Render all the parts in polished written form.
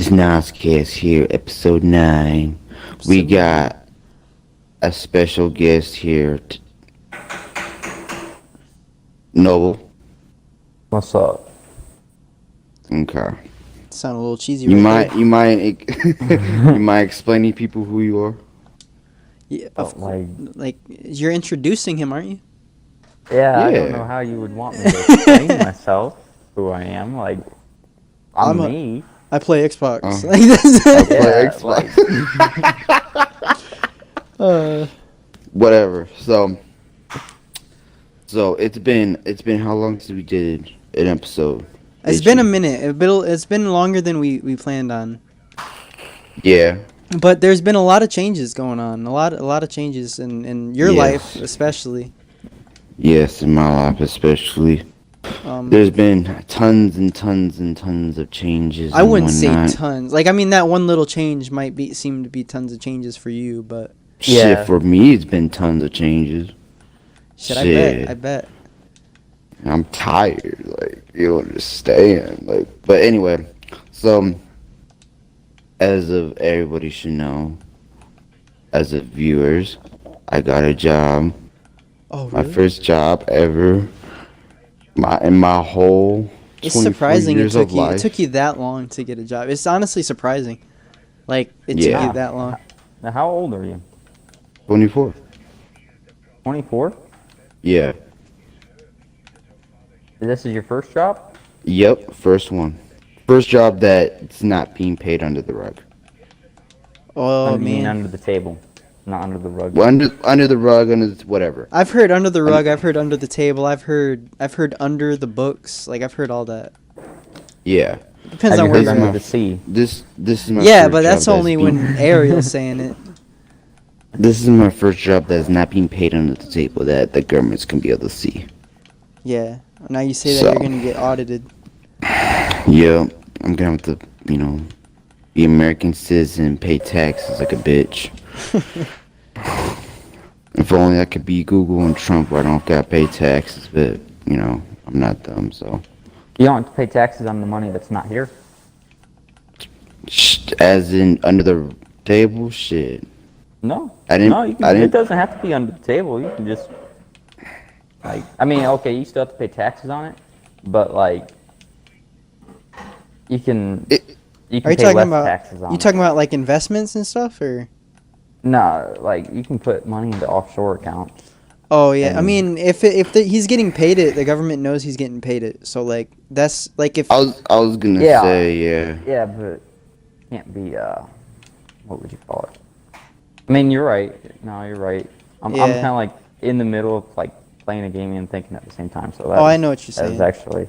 NOScast here, episode 9. We got a special guest here, Noble. What's up? Okay. Sound a little cheesy. You right might, you might explain to people who you are. Yeah, like, you're introducing him, aren't you? I don't know how you would want me to explain myself, who I am. Like, I'm me. I play Xbox. Like this. I play Xbox. Whatever. So it's been how long since we did an episode? It's been a minute. It's been longer than we planned on. Yeah. But there's been a lot of changes going on. A lot of changes in your life, especially. Yes, in my life especially. There's been tons and tons and tons of changes. I wouldn't say tons. Like, I mean, that one little change might seem to be tons of changes for you, but shit, for me, it's been tons of changes. Shit, I bet. I'm tired. Like, you don't understand. Like, but anyway, so as of everybody should know, as of viewers, I got a job. Oh, really? My first job ever. In my whole 24 it's surprising years it life. took you that long to get a job. It's honestly surprising. Like, it took you that long. Now, how old are you? 24. 24? Yeah. This is your first job? Yep, first one. First job that's not being paid under the rug. Oh, man. Under the table, not under the rug. Well, under the rug, whatever. I've heard under the rug. I've heard under the table. I've heard under the books. Like, I've heard all that. Yeah. Depends on where you're under the sea. This is my yeah, first but that's job only when Ariel's saying it. This is my first job that's not being paid under the table that the government's gonna be able to see. Yeah. Now you say that you're gonna get audited. Yeah, I'm gonna have to, be American citizen and pay taxes like a bitch. If only I could be Google and Trump where I don't gotta pay taxes, but, I'm not dumb, so. You don't have to pay taxes on the money that's not here? As in under the table? Shit. No. It doesn't have to be under the table. You can just, okay, you still have to pay taxes on it, but, you can pay less taxes on it. You talking about, like, investments and stuff, or? No, you can put money into offshore accounts. Oh, yeah. I mean, if he's getting paid it, the government knows he's getting paid it. So, that's, if... I was gonna say, yeah. Yeah, but it can't be, what would you call it? I mean, you're right. No, you're right. I'm kind of, in the middle of, playing a game and thinking at the same time. So I know what you're saying. That is actually...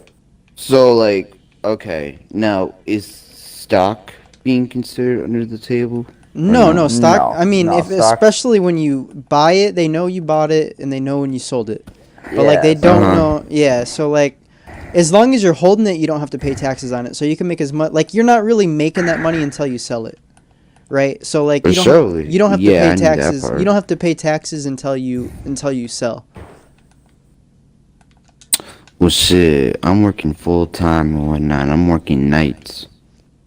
So, okay. Now, is stock being considered under the table? No, stock. No, I mean, stock. especially when you buy it, they know you bought it and they know when you sold it. But they don't know. Yeah, so as long as you're holding it, you don't have to pay taxes on it. So you can make as much. You're not really making that money until you sell it, right? So you don't have to pay taxes. You don't have to pay taxes until you sell. Well, shit, I'm working full time and whatnot. I'm working nights.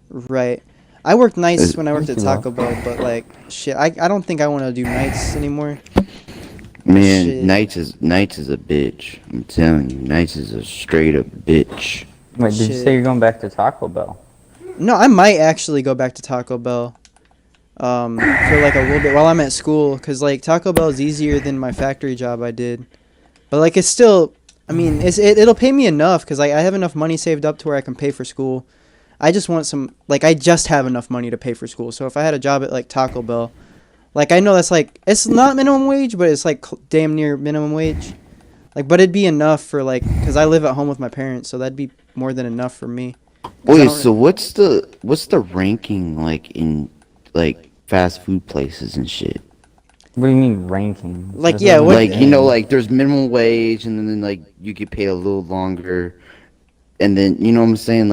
Right. I worked nights when I worked at Taco Bell, but shit, I don't think I want to do nights anymore. Man, shit. nights is a bitch. I'm telling you, nights is a straight up bitch. Wait, did you say you're going back to Taco Bell? No, I might actually go back to Taco Bell. For a little bit while I'm at school, because Taco Bell is easier than my factory job I did, but it's still, I mean, it'll pay me enough because I have enough money saved up to where I can pay for school. I just want some, I just have enough money to pay for school. So if I had a job at Taco Bell, I know that's it's not minimum wage, but it's damn near minimum wage. But it'd be enough for because I live at home with my parents, so that'd be more than enough for me. Wait, so what's the ranking in fast food places and shit? What do you mean ranking? There's minimum wage, and then you get paid a little longer, and then you know what I'm saying,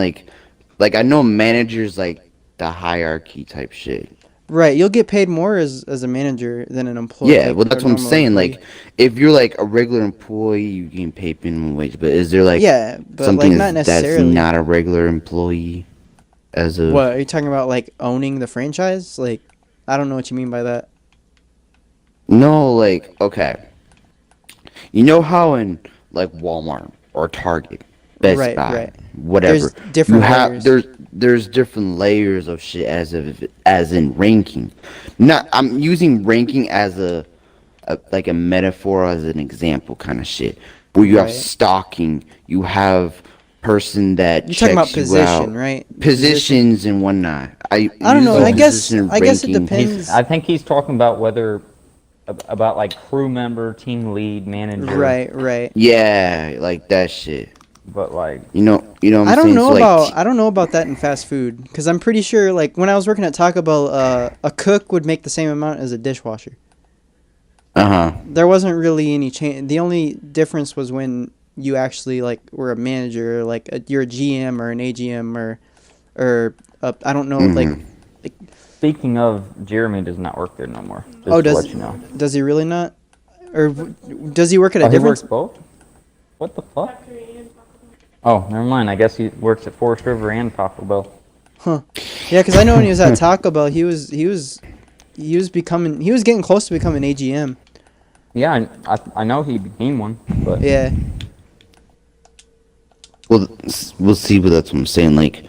I know managers the hierarchy type shit. Right, you'll get paid more as a manager than an employee. Yeah, well that's what I'm saying. Employee. If you're a regular employee, you getting paid minimum wage. But is there but something not that's necessarily. not a regular employee? as of What are you talking about? Like owning the franchise? Like, I don't know what you mean by that. no, like okay. You know how in like Walmart or Target, Best Right, Buy, right. whatever, There's different layers. there's different layers of shit as in ranking. Not I'm using ranking as a like a metaphor as an example kind of shit. Where you have Right. stocking, you have person that You're talking about checks you out, position, right? Position. positions and whatnot. I I don't know. use the So I guess position I guess it ranking. depends. I think he's talking about whether about like crew member, team lead, manager, Right, right. Yeah, like that shit. but like You know what I'm saying? So like, I don't know about that in fast food because I'm pretty sure like when I was working at Taco Bell, a cook would make the same amount as a dishwasher. uh-huh. There wasn't really any change. The only difference was when you actually like were a manager, like you're a GM or an AGM or I don't know, like Mhm. speaking of, Jeremy does not work there no more. Just oh to does let you know. does he really not, or does he work at a Oh, he different? works both. What the fuck? Oh, never mind. I guess he works at Forest River and Taco Bell. Huh? Yeah, because I know when he was at Taco Bell, he was becoming he was getting close to becoming AGM. Yeah, I know he became one, but Yeah, Well, we'll see, but that's what I'm saying. Like,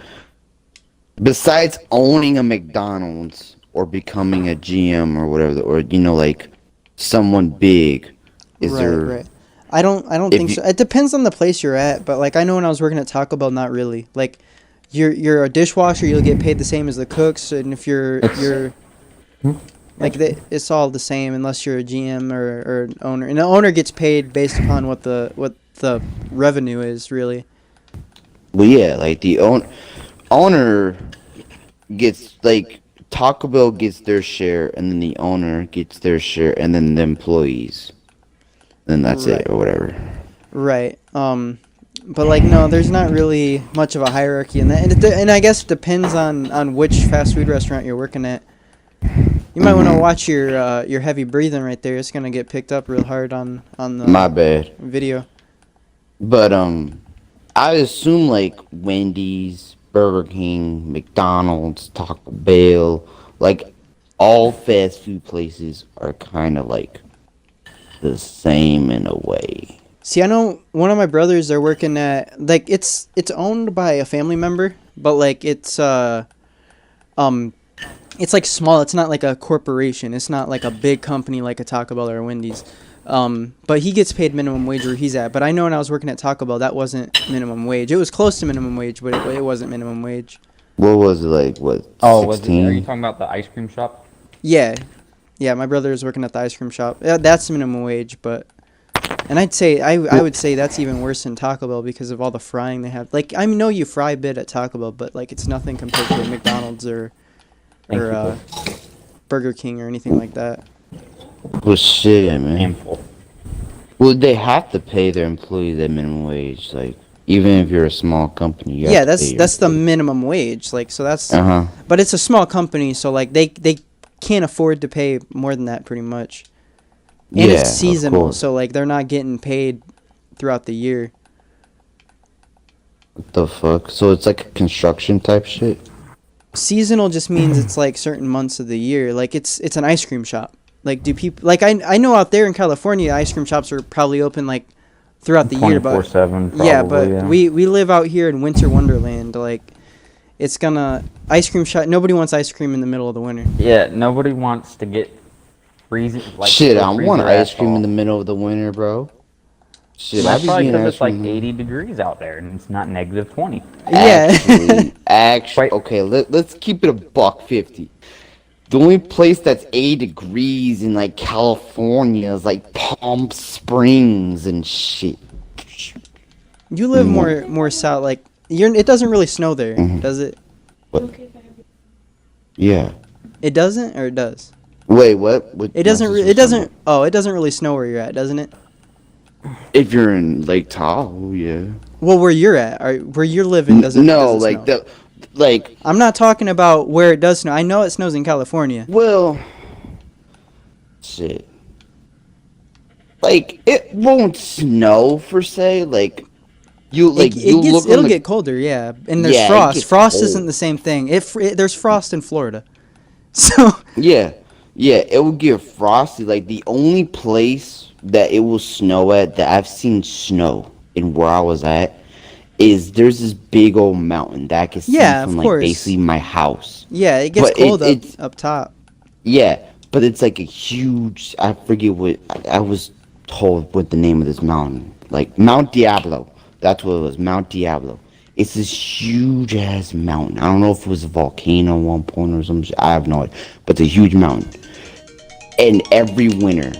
besides owning a McDonald's or becoming a GM or whatever, or like someone big, is right, there? right. I don't If think you, so. It depends on the place you're at, but like I know when I was working at Taco Bell, not really. Like you're a dishwasher, you'll get paid the same as the cooks, and if you're like it's all the same unless you're a GM or an owner. And the owner gets paid based upon what the revenue is really. well, yeah, like the owner gets like Taco Bell gets their share, and then the owner gets their share, and then the employees, and that's it Right. or whatever. Right. But like no, there's not really much of a hierarchy in that, and I guess it depends on which fast food restaurant you're working at. You might want to Mhm. watch your heavy breathing right there. It's gonna get picked up real hard on My the bad. video. But I assume like Wendy's, Burger King, McDonald's, Taco Bell, like all fast food places are kind of like the same in a way. See, I know one of my brothers. They're working at like it's owned by a family member, but like um it's like small. It's not like a corporation. It's not like a big company like a Taco Bell or a Wendy's. But he gets paid minimum wage where he's at. But I know when I was working at Taco Bell, that wasn't minimum wage. It was close to minimum wage, but it wasn't minimum wage. What was it like? What oh, are you 16? talking about the ice cream shop? Yeah, yeah. My brother is working at the ice cream shop. Yeah, that's minimum wage, but and I'd say I would say that's even worse than Taco Bell because of all the frying they have. Like I know you fry a bit at Taco Bell, but like it's nothing compared to McDonald's or Thank or you, uh, Burger King or anything like that. Well, shit, man. handful. Well, they have to pay their employees that minimum wage. Like, even if you're a small company, you Yeah, have to pay your that's the employees. minimum wage. Like so that's Uh-huh. but it's a small company, so like they can't afford to pay more than that pretty much. And Yeah, it's of seasonal, course. so like they're not getting paid throughout the year. What the fuck? So it's like a construction type shit? Seasonal just means it's like certain months of the year. Like it's an ice cream shop. Like do people like I know out there in California ice cream shops are probably open like throughout the year, but 24/7. Probably, yeah, but we live out here in winter wonderland. Like it's gonna ice cream shop. Nobody wants ice cream in the middle of the winter. yeah. Nobody wants to get freezing. Like Shit, I freeze want their ice ass cream in off. the middle of the winter, bro. Shit, I That's be probably getting because ice it's like cream. 80 degrees out there and it's not negative 20. Yeah. Actually, Wait. okay, let's keep it a $1.50. The only place that's 80 degrees in like California is like Palm Springs and shit. You live more south. Like it doesn't really snow there, Mhm. does it? What? Yeah. It doesn't, or it does. Wait, what? It doesn't. It doesn't. Oh, it doesn't really snow where you're at, doesn't it? If you're in Lake Tahoe, yeah. Well, where you're at, or where you're living, doesn't. No, doesn't like snow. like. I'm not talking about where it does snow. I know it snows in California. Well, shit. Like it won't snow per se. Like It'll get colder, yeah. And there's yeah, it frost. gets Frost cold. isn't the same thing. There's frost in Florida, so Yeah, yeah, it will get frosty. Like the only place that it will snow at that I've seen snow in where I was at is there's this big old mountain that I can see yeah, from of like course. basically my house. Yeah, it gets But cold it's up top. yeah, but it's like a huge. I forget what I was told what the name of this mountain. Like Mount Diablo. That's what it was. Mount Diablo. It's this huge ass mountain. I don't know if it was a volcano at one point or something. I have no idea. But it's a huge mountain. And every winter,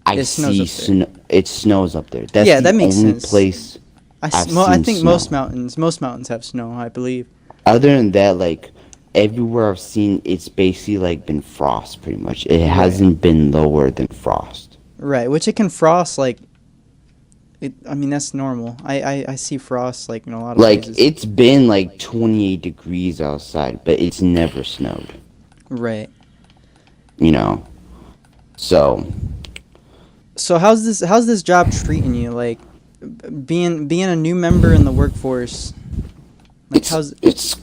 I It snows see up there. snow. It snows up there. That's Yeah, the that makes only sense. place I've I seen think snow. most mountains have snow, I believe. Other than that, like everywhere I've seen, it's basically like been frost pretty much. It Right. hasn't been lower than frost. Right, which it can frost like I mean that's normal. I see frost like in a lot of Like places. it's been like 28 degrees outside, but it's never snowed. Right. You know. So So how's this job treating you? Like being a new member in the workforce. Like it's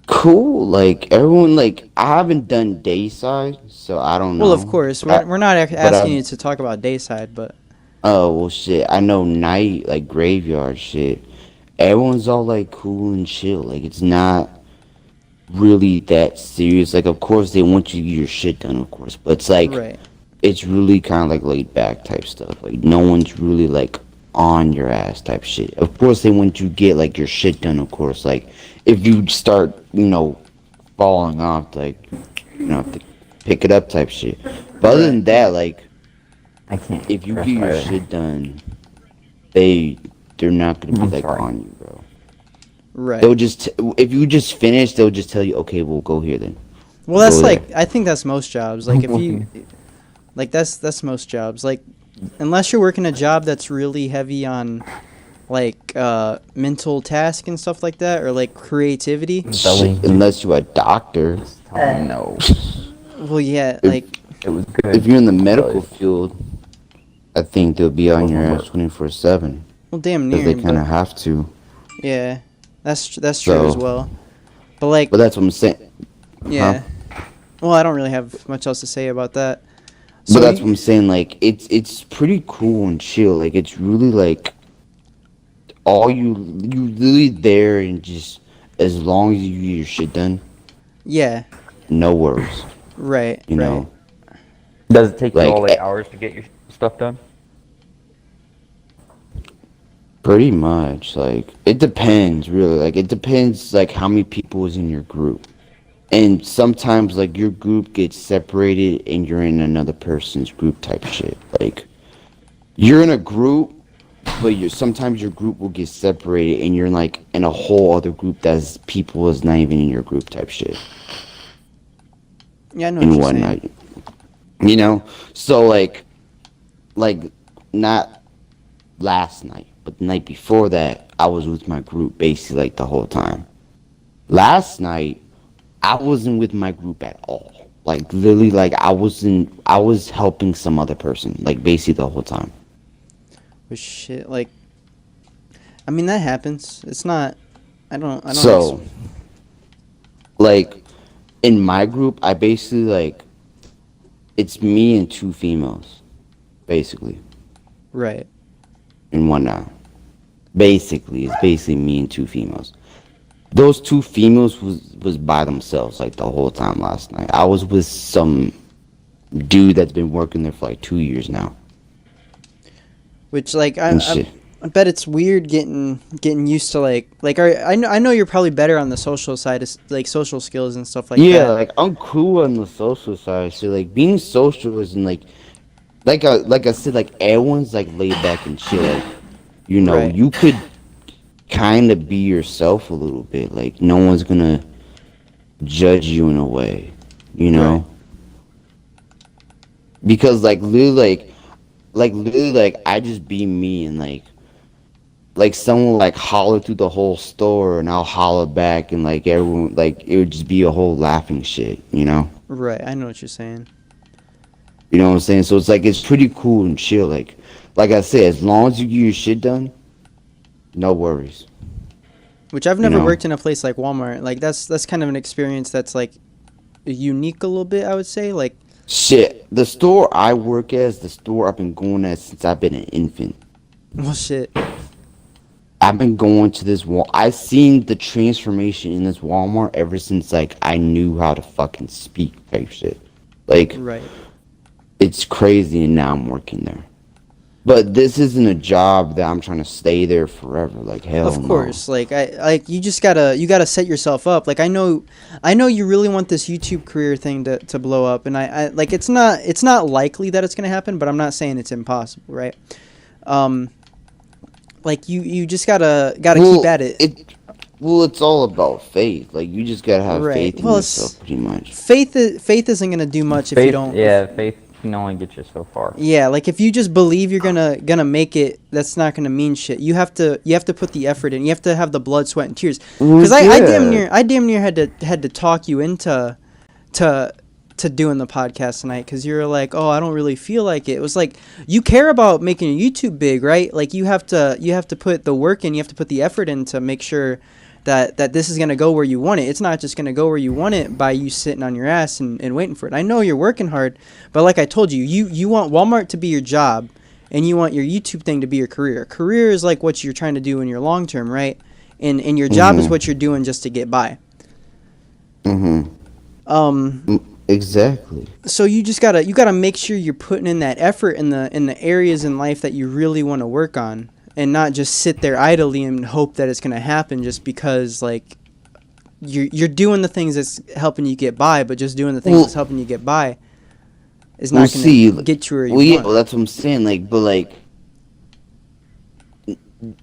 cool. Like everyone, like I haven't done dayside, so I don't know. well, of course, we're not asking you to talk about dayside, but Oh well, shit. I know night, like graveyard shit. Everyone's all like cool and chill. Like it's not really that serious. Like of course they want you to get your shit done, of course, but it's like right. it's really kind of like laid back type stuff. Like no one's really like on your ass type shit. Of course they want you to get like your shit done. Of course, like if you start, falling off, like have to pick it up type shit. But other than that, like. I can't. If you press get your fire. shit done, they're not gonna be I'm like sorry. on you, bro. Right. They'll just if you just finish, they'll just tell you, okay, we'll go here then. Well, that's Go like there. I think that's most jobs. Like if you like that's most jobs. Like unless you're working a job that's really heavy on like mental task and stuff like that or like creativity. Belly. Shit, unless you're a doctor. No. Well, yeah, If- like It was good. If you're in the medical field, I think they'll be on your ass 24/7 well, damn because near. they kind of But, have to. yeah, that's true as So- well. But like, But that's what I'm saying. yeah. Well, I don't really have much else to say about that. But that's what I'm saying. Like it's pretty cool and chill. Like it's really like all you really there and just as long as you get your shit done, yeah, no worries. right, You right. know. Does it take you Like, all 8 hours to get your stuff done? Pretty much, like it depends, really. Like it depends, like how many people is in your group, and sometimes like your group gets separated and you're in another person's group type shit. Like you're in a group, but sometimes your group will get separated and you're like in a whole other group that's people is not even in your group type shit Yeah, I know what and you're saying. whatnot. You know, so like not last night, but the night before that, I was with my group basically like the whole time. Last night, I wasn't with my group at all. Like literally, like I was helping some other person, like basically the whole time. But shit, like, I mean that happens. It's not. I don't. So, like, in my group, I basically like, it's me and two females, basically, Right. and whatnot. Basically, it's basically me and two females. Those two females was by themselves like the whole time last night. I was with some dude that's been working there for like 2 years now. Which like And shit. I bet it's weird getting used to like I know you're probably better on the social side of like social skills and stuff like Yeah, that. like I'm cool on the social side. So like being social isn't like I said, like everyone's like laid back and chill. Like, Right. you could kind of be yourself a little bit. Like no one's gonna judge you in a way, you know. Right. Because like literally like I just be me and like someone will, like holler through the whole store and I'll holler back and like everyone like it would just be a whole laughing shit, you know. Right. I know what you're saying. You know what I'm saying? So it's like it's pretty cool and chill. Like I said, as long as you get your shit done, No worries. Which I've You never know? worked in a place like Walmart. Like that's kind of an experience that's like unique a little bit, I would say. Like, Shit. The store I work at is the store I've been going at since I've been an infant. well, shit. I've been going to this wall. I've seen the transformation in this Walmart ever since like I knew how to fucking speak type shit. Like Right. it's crazy, and now I'm working there. But this isn't a job that I'm trying to stay there forever. Like hell Of no. course, like you just gotta set yourself up. Like I know you really want this YouTube career thing to blow up, and I like it's not likely that it's gonna happen, but I'm not saying it's impossible, right? Like you just gotta keep at it. Well, it's all about faith. Like you just gotta have Right. faith in Well, yourself, pretty much. Faith isn't gonna do much if you Faith, don't. yeah, faith can only get you so far. Yeah, like if you just believe you're gonna make it, that's not gonna mean shit. You have to put the effort in. You have to have the blood, sweat, and tears. Because I damn near had to talk you into to doing the podcast tonight. Because you're like, oh, I don't really feel like it. It was like you care about making your YouTube big, right? Like you have to put the work in. You have to put the effort in to make sure that this is gonna go where you want it. It's not just gonna go where you want it by you sitting on your ass and waiting for it. I know you're working hard, but like I told you, you want Walmart to be your job, and you want your YouTube thing to be your career. Career is like what you're trying to do in your long term, right? And your job is what you're doing just to get by. Exactly. So you just gotta make sure you're putting in that effort in the areas in life that you really want to work on, and not just sit there idly and hope that it's gonna happen just because like you're doing the things that's helping you get by, but just doing the things that's helping you get by is not gonna get you where you want. Yeah, well, that's what I'm saying. Like, but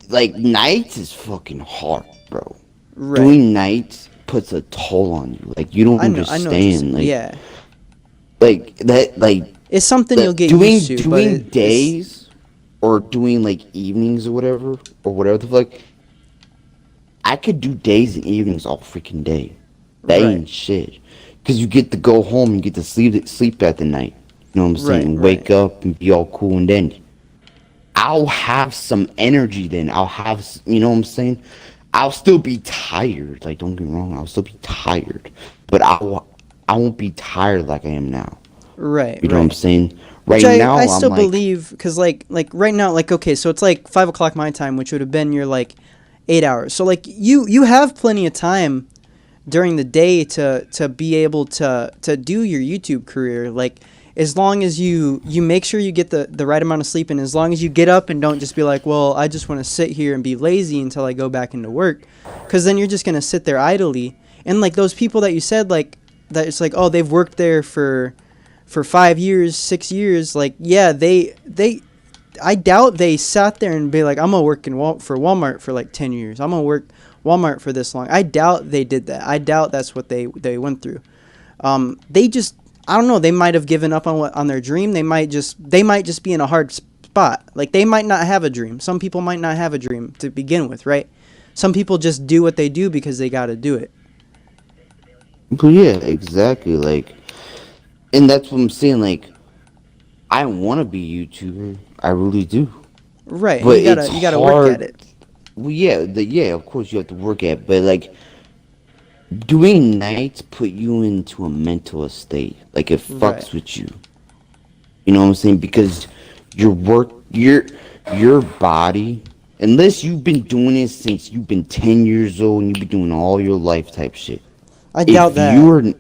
like nights is fucking hard, bro. Right. Doing nights puts a toll on you. Like you don't I know understand. Like, yeah. Like that. Like It's something that you'll get doing used to. doing but days or doing like evenings or whatever the fuck. I could do days and evenings all freaking day. That Right. ain't shit. Cause you get to go home and get to sleep at the night. You know what I'm saying? And Right. wake up and be all cool, and then I'll have some energy. Then I'll have, you know what I'm saying? I'll still be tired. Like don't get me wrong, I'll still be tired, but I won't be tired like I am now. Right. You know what I'm saying? Right Which now, I I'm still like, believe, because like right now, like okay, so it's like 5 o'clock my time, which would have been your like 8 hours. So like you have plenty of time during the day to be able to do your YouTube career. Like as long as you make sure you get the right amount of sleep, and as long as you get up and don't just be like, well, I just want to sit here and be lazy until I go back into work, because then you're just gonna sit there idly. And like those people that you said, like that it's like, oh, they've worked there for 5 years, 6 years, like yeah, they I doubt they sat there and be like, I'm gonna work for Walmart for like 10 years. I'm gonna work Walmart for this long. I doubt they did that. I doubt that's what they went through. They just, I don't know, they might have given up on their dream. They might just be in a hard spot. Like they might not have a dream. Some people might not have a dream to begin with, right? Some people just do what they do because they got to do it. but yeah, exactly. Like, and that's what I'm saying. Like, I want to be a YouTuber. I really do. Right. But You it's gotta hard. work at it. Well, yeah, of course you have to work at it, but like doing nights put you into a mental state. Like it fucks Right. with you. You know what I'm saying? Because your body, unless you've been doing it since you've been 10 years old and you've been doing all your life type shit. I doubt If that. you're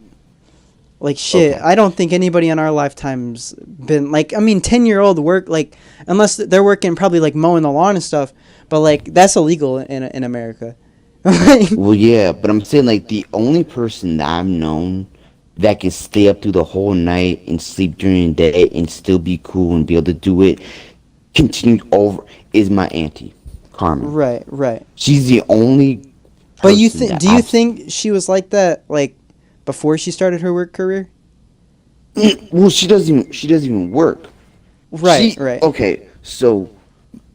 Like shit, Okay. I don't think anybody in our lifetimes been like, I mean, 10-year-old work, like unless they're working probably like mowing the lawn and stuff, but like that's illegal in America. Well, yeah, but I'm saying like the only person that I've known that can stay up through the whole night and sleep during the day and still be cool and be able to do it continued over is my auntie, Carmen. Right. She's the only. But you person think? that Do you I've- think she was like that like before she started her work career? Well, she doesn't even work. Right. Okay, so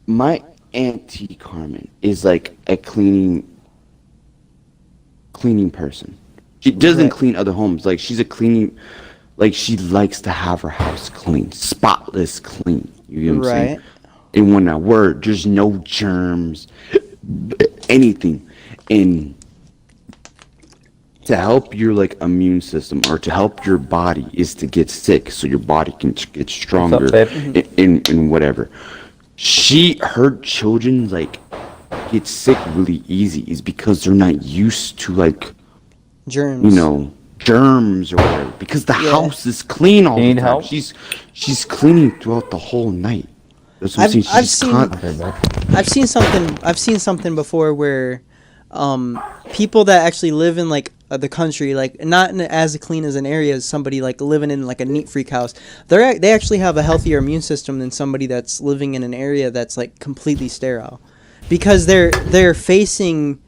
my auntie Carmen is like a cleaning person. She doesn't Right. clean other homes. Like she's a cleaning. Like she likes to have her house clean, spotless clean. You get what I'm saying? Right. And when I work, there's no germs. anything, and to help your like immune system or to help your body is to get sick so your body can get What's stronger up, babe? in whatever. Her children like get sick really easy is because they're not used to like Germs. germs or whatever, because the Yeah. house is clean all You the need time. help? She's cleaning throughout the whole night. That's what I'm saying. I've She's seen Okay, babe. I've seen something before where people that actually live in like the country, like not in as clean as an area as somebody like living in like a neat freak house, they actually have a healthier immune system than somebody that's living in an area that's like completely sterile, because they're facing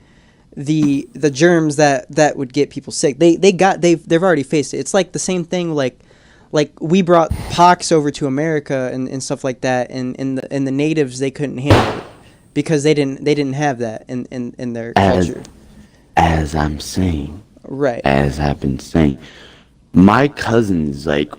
the germs that would get people sick. They've already faced it. It's like the same thing like we brought pox over to America and stuff like that, and the natives, they couldn't handle it because they didn't have that in their as culture. as I'm saying, Right. as I've been saying, my cousins, like,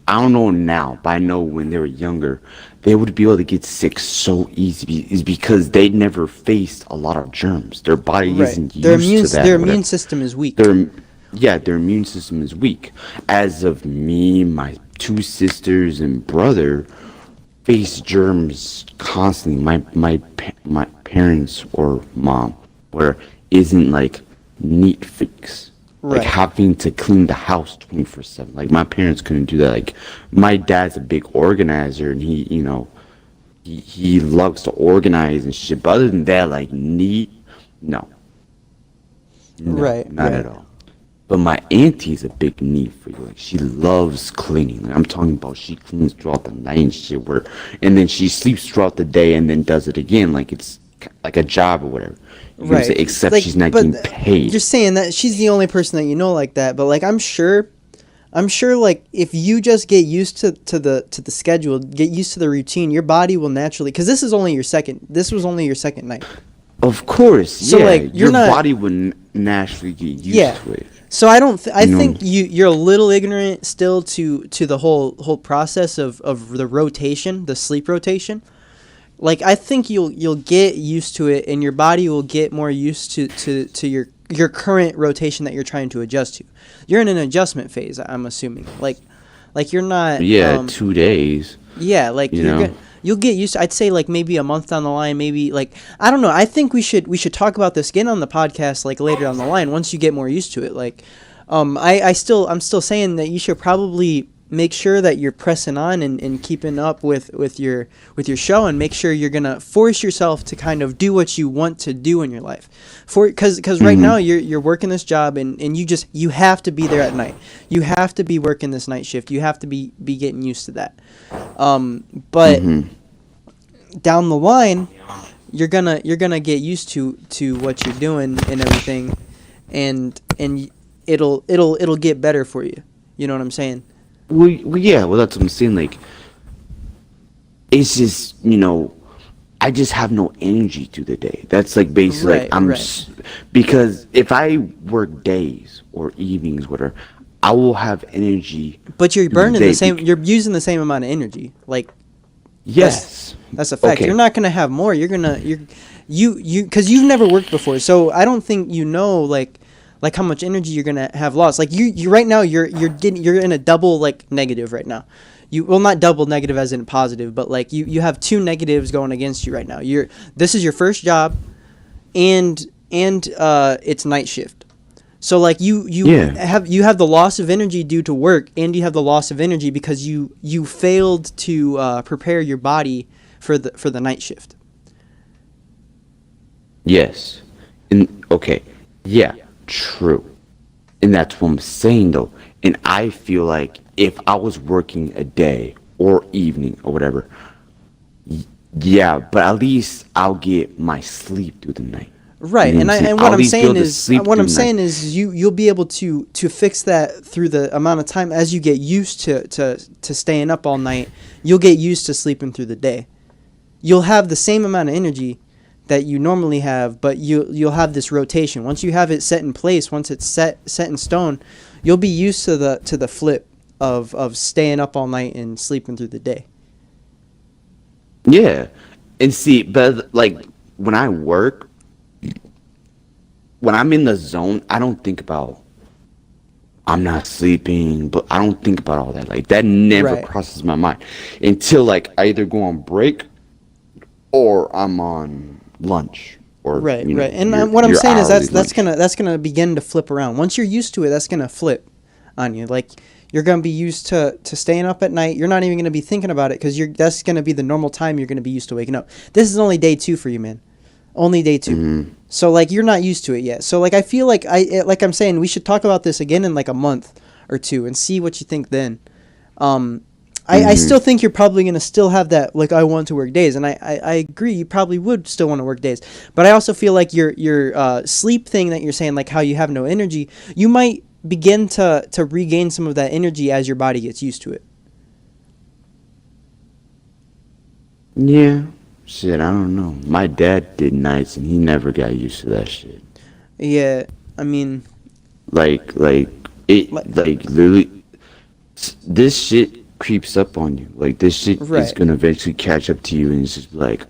I don't know now, but I know when they were younger, they would be able to get sick so easy is because they never faced a lot of germs. Their body Right. isn't used to that. Their or whatever. immune system is weak. Their immune system is weak. As of me, my two sisters and brother face germs constantly. My parents or mom or isn't like neat freaks. Like Right. having to clean the house 24/7. Like my parents couldn't do that. Like my dad's a big organizer and he loves to organize and shit. But other than that, like neat, no. No, Right, not right. at all. But my auntie's a big need for you. Like she loves cleaning. Like, I'm talking about she cleans throughout the night and shit. And then she sleeps throughout the day and then does it again, like it's like a job or whatever. You know what I'm saying? Except Like, she's not but getting paid. You're saying that she's the only person that you know like that, but like I'm sure like if you just get used to the schedule, get used to the routine, your body will naturally, because this was only your second night. Of course, So, yeah. like, you're your not- body would naturally get used Yeah. to it. So I don't. I You know. think you're a little ignorant still to the whole process of the rotation, the sleep rotation. Like I think you'll get used to it, and your body will get more used to your current rotation that you're trying to adjust to. You're in an adjustment phase, I'm assuming. Like you're not. Yeah, 2 days. Yeah, like You you're know. you'll get used to, I'd say like maybe a month down the line, maybe like I don't know. I think we should talk about this again on the podcast like later down the line once you get more used to it. Like I'm still saying that you should probably make sure that you're pressing on and keeping up with your show, and make sure you're gonna force yourself to kind of do what you want to do in your life, because right now you're working this job, and you have to be there at night. You have to be working this night shift. You have to be getting used to that. But down the line, you're gonna get used to what you're doing and everything, and it'll get better for you. You know what I'm saying? Yeah, well, that's what I'm saying. Like, it's just, I just have no energy through the day. That's like basically like Right. because if I work days or evenings, whatever, I will have energy. But you're through burning day the same. You're using the same amount of energy. Like Yes. that's a fact. Okay. You're not gonna have more. You're because you've never worked before, so I don't think like how much energy you're gonna have lost. Like you right now you're in a double like negative right now. Not double negative as in positive, but like you have two negatives going against you right now. This is your first job, and it's night shift. So like you have the loss of energy due to work, and you have the loss of energy because you failed to prepare your body for the night shift. Yes. And okay. Yeah. True. And that's what I'm saying though. And I feel like if I was working a day or evening or whatever, yeah, but at least I'll get my sleep through the night. Right, You know and I'll what at I'm least be saying able to is sleep through the night. you'll be able to fix that through the amount of time as you get used to staying up all night. You'll get used to sleeping through the day. You'll have the same amount of energy that you normally have, but you'll have this rotation. Once you have it set in place, once it's set in stone, you'll be used to the flip of staying up all night and sleeping through the day. Yeah. And see, but like when I work, when I'm in the zone, I don't think about I'm not sleeping, but I don't think about all that. Like that never Right. crosses my mind until like I either go on break or I'm on lunch or Right, you know right. And what I'm your saying is hourly that's lunch. gonna begin to flip around. Once you're used to it, that's gonna flip on you. Like you're gonna be used to staying up at night. You're not even gonna be thinking about it because that's gonna be the normal time you're gonna be used to waking up. This is only day 2 for you, man. Only day 2. Mm-hmm. So like you're not used to it yet. So like I feel like like I'm saying we should talk about this again in like a month or two and see what you think then. I still think you're probably going to still have that, like, I want to work days. And I agree, you probably would still want to work days. But I also feel like your sleep thing that you're saying, like how you have no energy, you might begin to regain some of that energy as your body gets used to it. Yeah. Shit, I don't know. My dad did nights and he never got used to that shit. Yeah, I mean, Like like, literally, this shit creeps up on you. Like this shit is right. gonna eventually catch up to you, and it's just like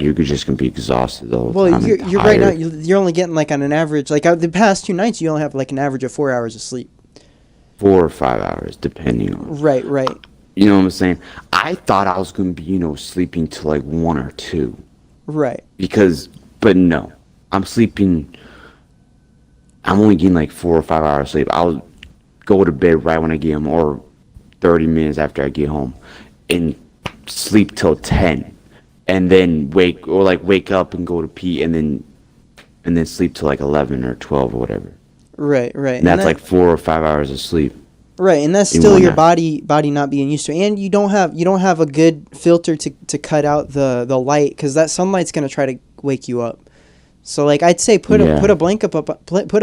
you're just gonna be exhausted all the Well, time. and you're right now, tired. you're only getting like on an average, like out the past 2 nights, you only have like an average of 4 hours of sleep. 4 or 5 hours, depending on. Right, right. You know what I'm saying? I thought I was gonna be, sleeping till like 1 or 2, Right. but no, I'm sleeping. I'm only getting like 4 or 5 hours sleep. I'll go to bed right when I get home, or 30 minutes after I get home, and sleep till 10, and then wake up and go to pee, and then sleep till like 11 or 12 or whatever. Right, right. And that's like 4 or 5 hours of sleep. Right, and that's in still one your night. body not being used to it. And you don't have a good filter to cut out the light because that sunlight's gonna try to wake you up. So like I'd say put Yeah. a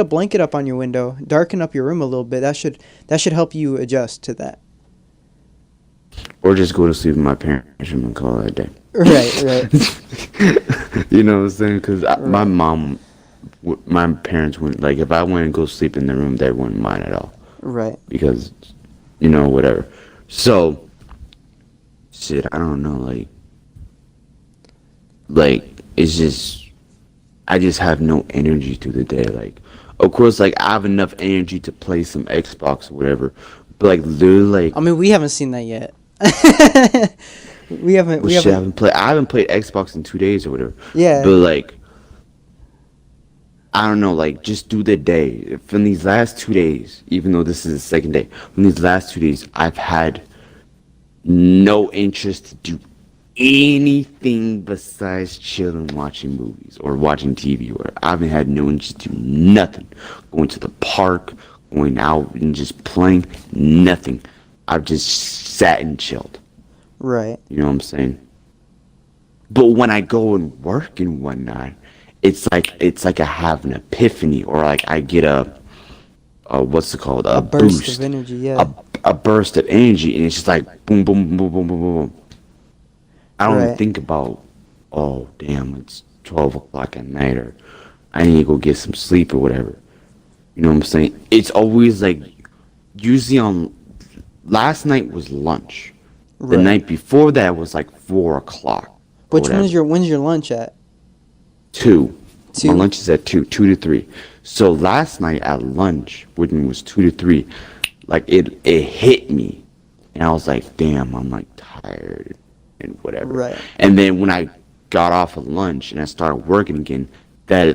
blanket up on your window, darken up your room a little bit. That should help you adjust to that. Or just go to sleep with my parents and call it a day. Right, right. You know what I'm saying? Because my Right. my parents wouldn't, like, if I went and go sleep in the room, they wouldn't mind at all. Right. Because, whatever. So, shit, I don't know, it's just, I just have no energy through the day. Like, of course, like, I have enough energy to play some Xbox or whatever. But, like, literally, like, I mean, we haven't seen that yet. we haven't. well, We shit, haven't. I haven't played Xbox in 2 days or whatever. Yeah. But, like, I don't know, like, just do the day. From these last 2 days, even though this is the second day, from these last 2 days, I've had no interest to do anything besides chilling, watching movies or watching TV. Or I haven't had no interest to do nothing. Going to the park, going out and just playing, nothing. I've just sat and chilled. Right. You know what I'm saying? But when I go and work and whatnot, it's like I have an epiphany, or like I get a what's it called, a burst boost, of energy. Yeah. a burst of energy, and it's just like boom, boom, boom, boom, boom, boom, boom. I don't Right. think about, oh damn, it's 12 o'clock at night, or I need to go get some sleep or whatever. You know what I'm saying? It's always like, usually on, last night was lunch. The Right. night before that was like 4 o'clock. or Which whatever. when's your lunch at? 2. 2. My lunch is at 2 to 3. So last night at lunch, when it was 2 to 3, like it hit me, and I was like, damn, I'm like tired and whatever. Right. And then when I got off of lunch and I started working again, that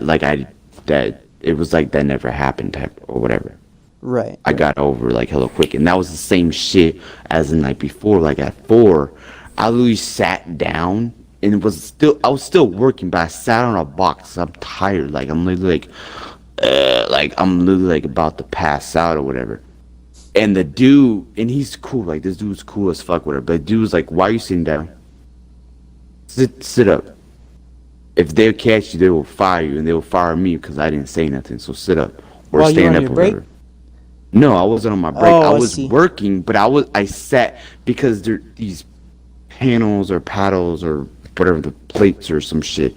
it was like that never happened type or whatever. Right. I got over like hella quick, and that was the same shit as the night before. Like at 4, I literally sat down, and I was still working, but I sat on a box. I'm tired, like I'm literally like about to pass out or whatever. And the dude, and he's cool, like this dude's cool as fuck, whatever. But the dude was like, "Why are you sitting down? Sit up. If they catch you, they will fire you, and they will fire me because I didn't say nothing. So sit up or While you were stand on up your or break? whatever." No, I wasn't on my break. Oh, I I was see. working, but I sat because there these panels or paddles or whatever, the plates or some shit,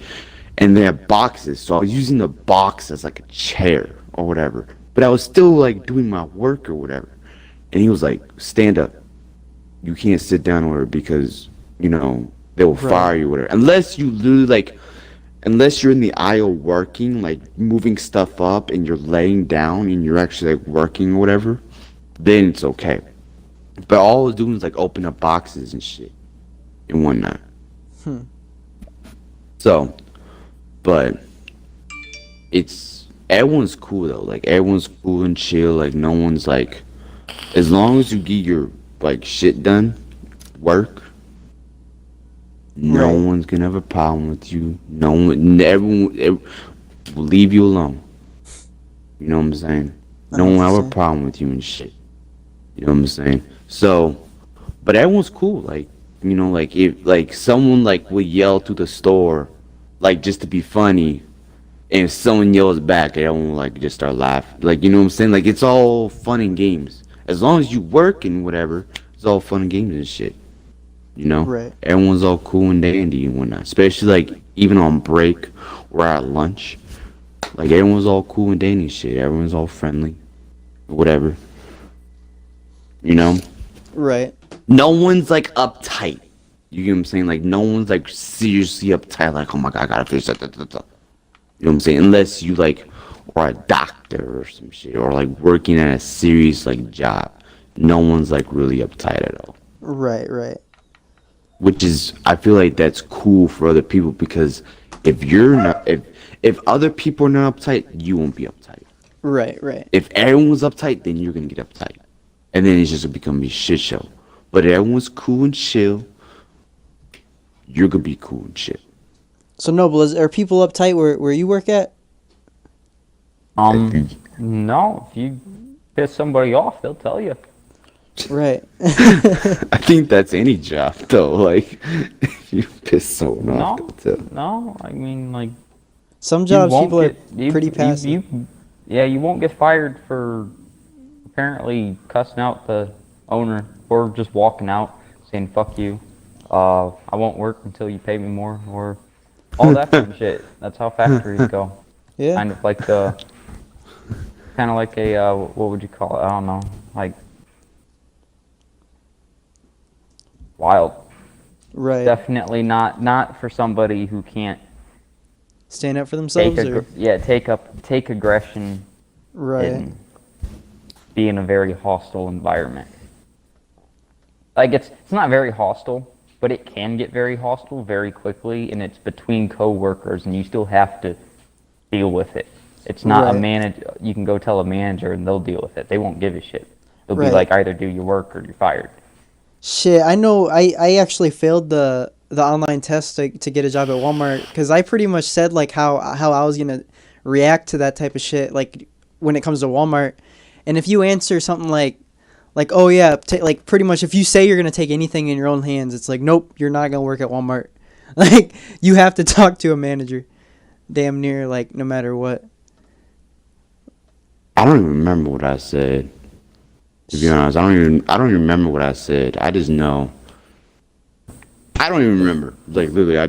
and they have boxes. So I was using the box as like a chair or whatever. But I was still like doing my work or whatever. And he was like, "Stand up. You can't sit down or because they will Right. fire you or whatever. Unless you literally like unless you're in the aisle working, like moving stuff up and you're laying down and you're actually like working or whatever, then it's okay. But all it's doing is like open up boxes and shit and whatnot. Hmm. So, but it's everyone's cool though. Like everyone's cool and chill. Like no one's like, as long as you get your like shit done, work. No Right. one's gonna have a problem with you. No one, everyone will leave you alone. You know what I'm saying? I No one will have a understand. problem with you and shit. You know what I'm saying? So, but everyone's cool. Like, you know, like if like someone like will yell through the store, like just to be funny, and if someone yells back, everyone will like just start laughing. Like, you know what I'm saying? Like it's all fun and games. As long as you work and whatever, it's all fun and games and shit. You know, Right. everyone's all cool and dandy and whatnot. Especially like even on break or at lunch, like everyone's all cool and dandy and shit. Everyone's all friendly, whatever. You know, Right. no one's like uptight. You get what I'm saying? Like no one's like seriously uptight. Like, oh my god, I gotta finish that. Da, da, da. You know what I'm saying? Unless you like are a doctor or some shit, or like working at a serious like job. No one's like really uptight at all. Right. Right. Which is, I feel like that's cool for other people, because if you're not, if other people are not uptight, you won't be uptight. Right. Right. If everyone's uptight, then you're gonna get uptight, and then it's just gonna become a shit show. But if everyone's cool and chill, you're gonna be cool and chill. So Noble, are people uptight where you work at? No. If you piss somebody off, they'll tell you. Right. I think that's any job though. Like, if you piss someone off, No, they'll tell. no. I mean, like, Some you jobs won't people are get you, pretty passive. yeah, you won't get fired for apparently cussing out the owner or just walking out saying "fuck you." I won't work until you pay me more, or all that kind of shit. That's how factories go. Yeah. Kind of like what would you call it? I don't know, like wild. Right. Definitely not for somebody who can't Stand up for themselves. take aggression Right. and be in a very hostile environment. Like it's not very hostile, but it can get very hostile very quickly, and it's between coworkers, and you still have to deal with it. It's not a Right. manager. You can go tell a manager, and they'll deal with it. They won't give a shit. They'll be Right. like, either do your work or you're fired. Shit, I know. I actually failed the online test to get a job at Walmart because I pretty much said like how I was gonna react to that type of shit like when it comes to Walmart. And if you answer something like oh yeah, like pretty much if you say you're gonna take anything in your own hands, it's like nope, you're not gonna work at Walmart. Like you have to talk to a manager, damn near like no matter what. I don't even remember what I said. To be honest, I don't even remember what I said. I just know. I don't even remember. Like literally, I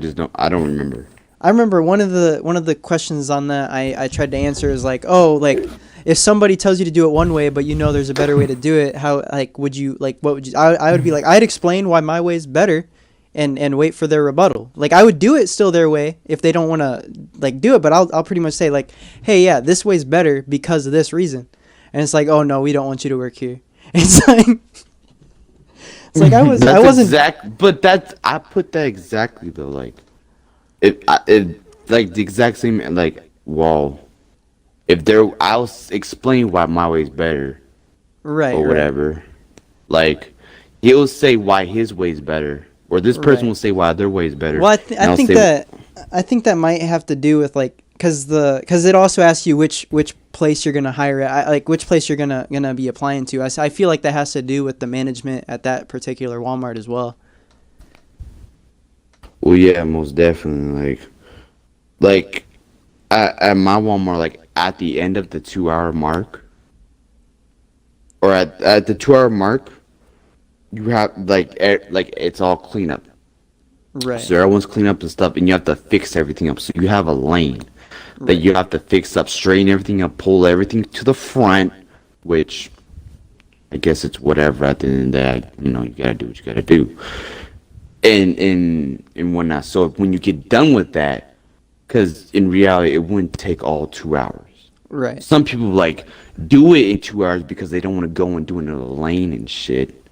don't remember. I remember one of the questions on that I tried to answer is like, oh, like if somebody tells you to do it one way, but you know there's a better way to do it, how like would you like what would you? I would be like I'd explain why my way is better, and wait for their rebuttal. Like I would do it still their way if they don't want to like do it, but I'll pretty much say like, hey, yeah, this way's better because of this reason, and it's like, oh no, we don't want you to work here. It's like I wasn't But that's I put that exactly though. Like it like the exact same. Like well, if there, I'll explain why my way is better right, or right, whatever. Like he'll say why his way is better, or this person right. will say why their way is better. Well, and I I'll think say, that might have to do with like because it also asks you which place you're gonna hire at, like which place you're gonna be applying to. I feel like that has to do with the management at that particular Walmart as well. well, yeah, most definitely. Like at my Walmart, like at the end of the 2 hour mark, or at the 2 hour mark, you have like it's all cleanup. Right, So everyone's cleaning up and stuff, and you have to fix everything up. So you have a lane that right, you have to fix up, straighten everything up, pull everything to the front, which I guess it's whatever at the end of the day. You know, you gotta do what you gotta do, and whatnot. So when you get done with that, because in reality, it wouldn't take all 2 hours. Right. Some people like do it in 2 hours because they don't want to go and do it in a lane and shit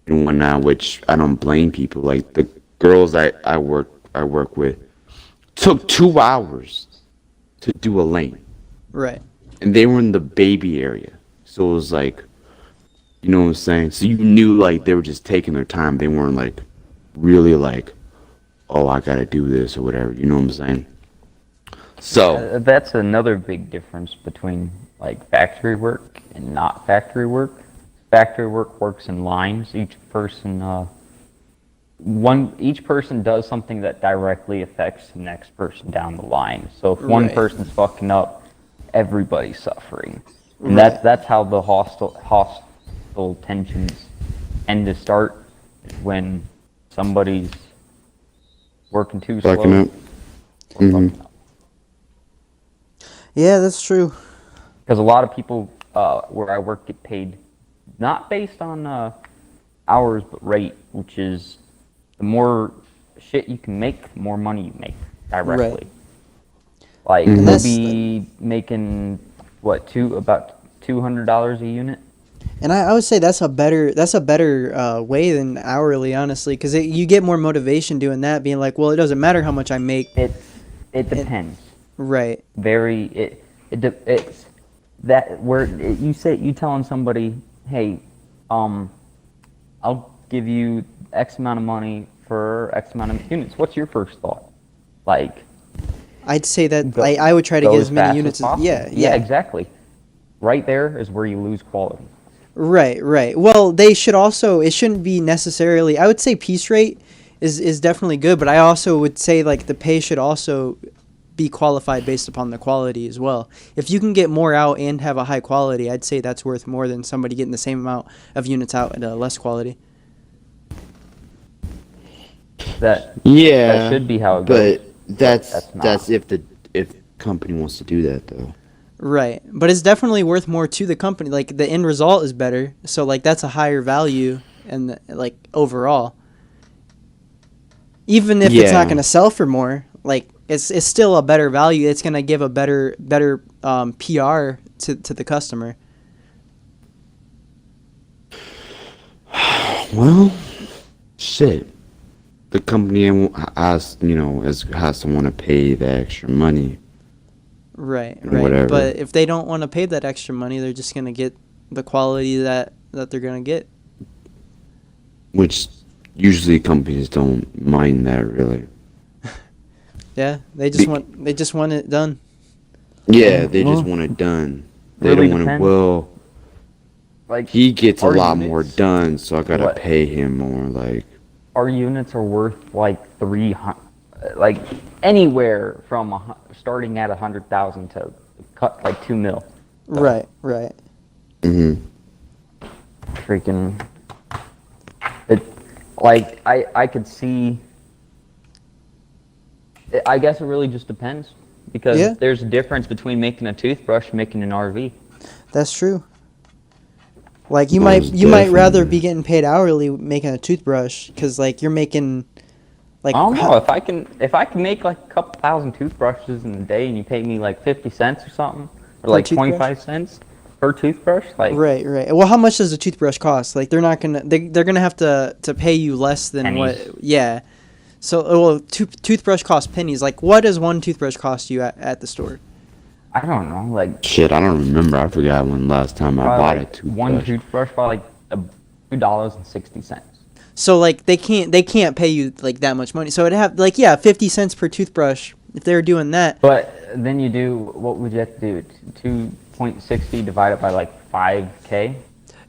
and whatnot. Which I don't blame people. Like the girls I work with took 2 hours to do a lane, Right. and they were in the baby area, so it was like, you know what I'm saying. So you knew like they were just taking their time. They weren't like really like, oh, I gotta do this or whatever. You know what I'm saying? So That's another big difference between like factory work and not factory work. Factory work works in lines. Each person does something that directly affects the next person down the line. So if one Right. person's fucking up, everybody's suffering. And Right. that's how the hostile tensions end to start, when somebody's working too slow. fucking up. Mhm. Yeah, that's true. Because a lot of people where I work get paid not based on hours but rate, which is the more shit you can make, the more money you make directly. Like Mhm. you'll That's- be making about $200 a unit. And I would say that's a better way than hourly, honestly, because you get more motivation doing that, being like, well, it doesn't matter how much I make. It depends. Right. It's that where you telling somebody, hey, I'll give you X amount of money for X amount of units. What's your first thought? Like, I'd say that Go- I would try to go get as as many fast units as possible. yeah. Exactly. Right there is where you lose quality. Right. Well, they should also, it shouldn't be necessarily, I would say piece rate is definitely good, but I also would say like the pay should also be qualified based upon the quality as well. If you can get more out and have a high quality, I'd say that's worth more than somebody getting the same amount of units out at a less quality. That Yeah, should be how it goes. but that's not. if the company wants to do that though. Right. But it's definitely worth more to the company. Like the end result is better. So like that's a higher value and like overall. Even if it's not Yeah. going to sell for more, like it's still a better value. It's going to give a better PR to the customer. Well, shit. The company has to want to pay the extra money. Right. Whatever. But if they don't want to pay that extra money, they're just going to get the quality that they're going to get. Which usually companies don't mind that really. Yeah, they just want it done. Yeah, they just Well, want it done. They really don't want to. depends. Well, Like he gets a our lot units- more done, so I gotta What? pay him more. Like, Our units are worth like 300, like anywhere from starting at 100,000 to cut like 2 mil. Right. mhm. Freaking, it, like I could see. I guess it really just depends, because Yeah. there's a difference between making a toothbrush and making an RV. That's true. Like you Most might rather definitely. be getting paid hourly making a toothbrush because like you're making like I don't know if I can make like a couple thousand toothbrushes in a day, and you pay me like 50 cents or something, or like toothbrush? 25 cents per toothbrush. Like, Right. Well, how much does a toothbrush cost? Like they're not gonna they're gonna have to pay you less than Pennies. what. Yeah. So well, toothbrush costs pennies. Like what does one toothbrush cost you at the store? I don't know, like Shit, I don't remember. I forgot when last time I probably bought a like toothbrush. one toothbrush for like $2.60. So like they can't pay you like that much money. So it'd have like 50 cents per toothbrush if they were doing that. But then you do, what would you have to do? 2.60 divided by like 5K?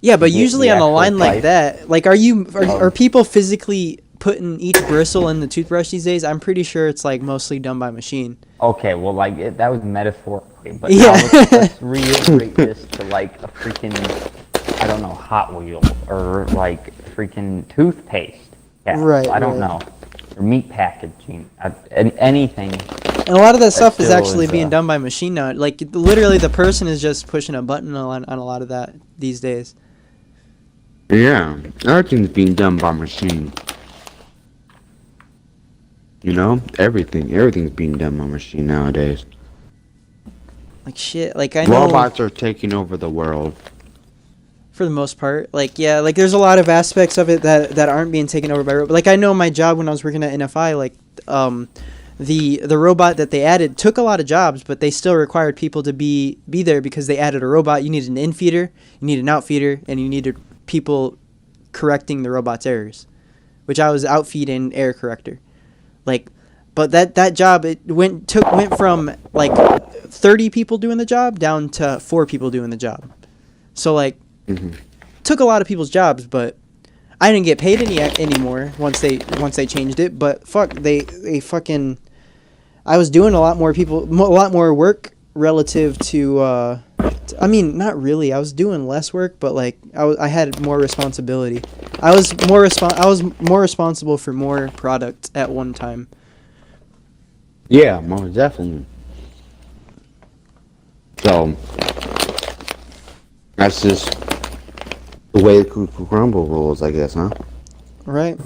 Yeah, but the- usually the on a actual line like price. that, like are people physically putting each bristle in the toothbrush these days? I'm pretty sure it's like mostly done by machine. Okay, well, like that was metaphorically, but Yeah. now let's reiterate this to like a freaking, I don't know, Hot Wheel or like freaking toothpaste. Yeah, Right, I don't right. know. Or meat packaging, anything. And a lot of that stuff is still actually is, being done by machine now. Like literally, the person is just pushing a button on a lot of that these days. Yeah, everything's being done by machine. You know, everything's being done by machine nowadays. Like shit. Like I know Robots are taking over the world. for the most part. Like yeah, like there's a lot of aspects of it that aren't being taken over by robots. Like I know my job when I was working at NFI, like the robot that they added took a lot of jobs, but they still required people to be there because they added a robot. You needed an in-feeder, you needed an out-feeder, and you needed people correcting the robot's errors, which I was outfeed and error corrector. Like, but that job it went from like 30 people doing the job down to 4 people doing the job. So like, took a lot of people's jobs, but I didn't get paid anymore once they changed it. But fuck, they fucking, I was doing a lot more work relative to. I mean, not really. I was doing less work, but like I had more responsibility. I was more responsible for more product at one time. Yeah, most definitely. So that's just the way the Cuckoo Crumble rolls, I guess, huh? Right.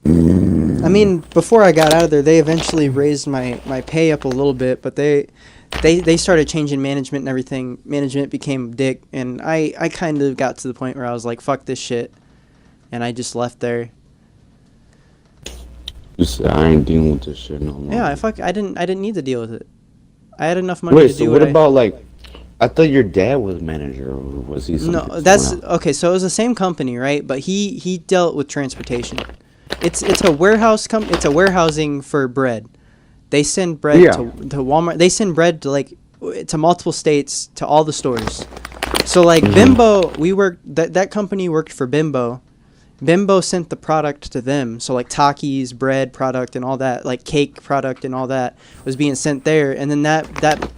I mean, before I got out of there, they eventually raised my pay up a little bit, but they started changing management and everything. Management became dick, and I kind of got to the point where I was like, fuck this shit, and I just left there. Just I ain't dealing with this shit no more. Yeah, I didn't need to deal with it. I had enough money Wait, to so do what what about like? I thought your dad was manager, or was he? No, Someone that's else? okay. So it was the same company, right? But he dealt with transportation. It's a warehouse It's a warehousing for bread. They send bread Yeah. to Walmart. They send bread to like to multiple states to all the stores. So like Bimbo, we worked that company worked for Bimbo. Bimbo sent the product to them. So like Takis, bread product, and all that, like cake product and all that was being sent there. And then that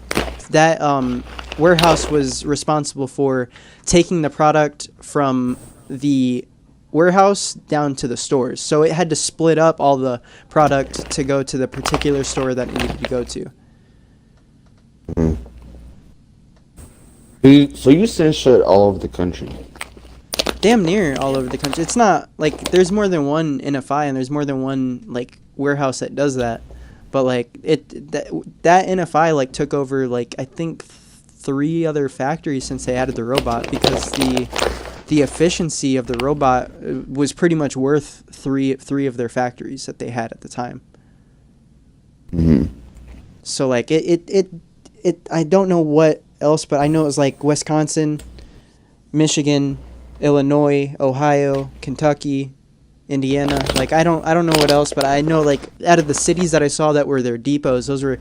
warehouse was responsible for taking the product from the warehouse down to the stores. So it had to split up all the product to go to the particular store that it needed to go to. So you send shit all over the country. Damn near all over the country. It's not like there's more than one NFI and there's more than one like warehouse that does that. But like that NFI like took over like I think 3 other factories since they added the robot, because the efficiency of the robot was pretty much worth three of their factories that they had at the time. So like it I don't know what else, but I know it was like Wisconsin, Michigan, Illinois, Ohio, Kentucky, Indiana. Like I don't know what else, but I know like out of the cities that I saw that were their depots, those were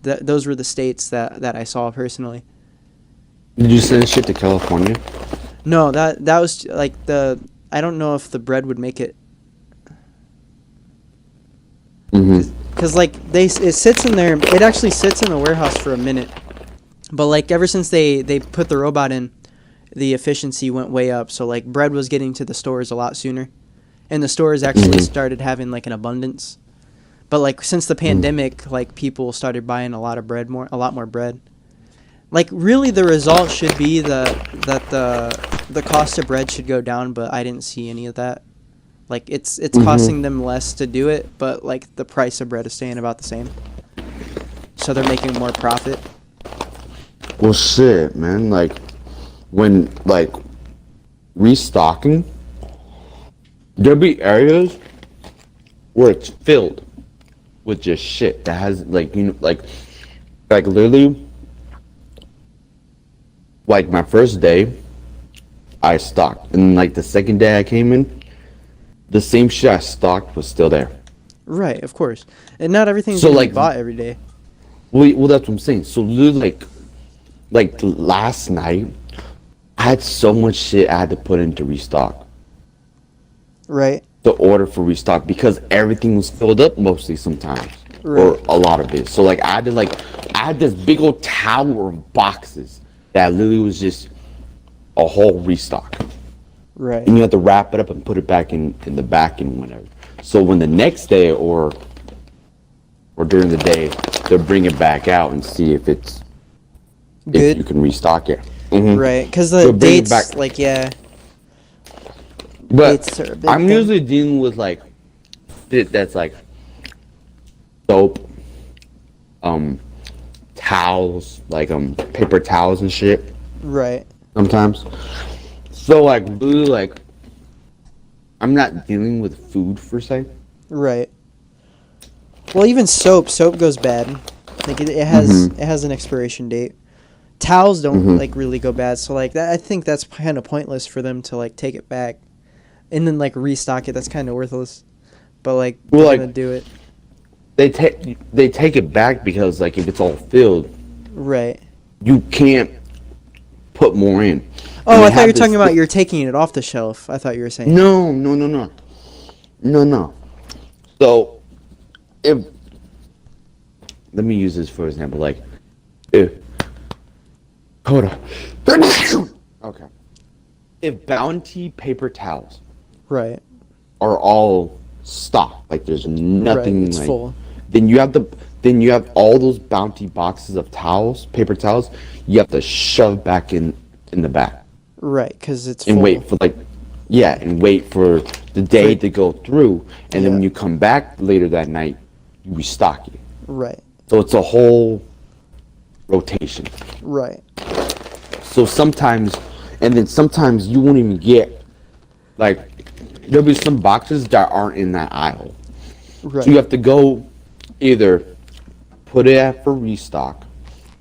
the states that I saw personally. Did you send shit to California? No, that was like I don't know if the bread would make it. Because like it sits in there, it actually sits in the warehouse for a minute, but like ever since they put the robot in, the efficiency went way up. So like bread was getting to the stores a lot sooner, and the stores actually started having like an abundance. But like since the pandemic, like people started buying a lot more bread. Like really, the result should be that the cost of bread should go down, but I didn't see any of that. Like it's costing them less to do it, but like the price of bread is staying about the same. So they're making more profit. Well, shit, man. Like when like restocking, there'll be areas where it's filled with just shit that has like like literally. Like my first day, I stocked, and like the second day I came in, the same shit I stocked was still there. Right, of course, and not everything's So, gonna like, be bought every day. Well, that's what I'm saying. So literally, like last night, I had so much shit I had to put into restock. Right. The order for restock, because everything was filled up mostly sometimes, Right. or a lot of it. So like I had this big old tower of boxes that literally was just a whole restock. Right. And you have to wrap it up and put it back in the back and whatever. So when the next day or during the day, they'll bring it back out and see if it's Good. if you can restock it. Right, because the They'll bring it dates, back. like yeah, But dates are a big I'm thing. usually dealing with like shit that's like soap, towels, like paper towels and shit. Right. Sometimes. So like really like I'm not dealing with food per se. Right. Well, even soap goes bad. Like it has an expiration date. Towels don't like really go bad. So like that, I think that's kind of pointless for them to like take it back and then like restock it. That's kind of worthless. But like Well, they're like, gonna do it. They take it back because like if it's all filled, Right. you can't put more in. Oh, And I they thought you have were talking this about you're taking it off the shelf. I thought you were saying. No. So if let me use this for example, like if hold on. Okay. If Bounty paper towels Right. are all stocked, like there's nothing Right. It's like full. then you have all those Bounty boxes of towels, paper towels, you have to shove back in the back. Right, because it's And full. wait for and wait for the day to go through, and then when you come back later that night, you restock it. Right. So it's a whole rotation. Right. So sometimes you won't even get like there'll be some boxes that aren't in that aisle. Right. So you have to go either put it out for restock,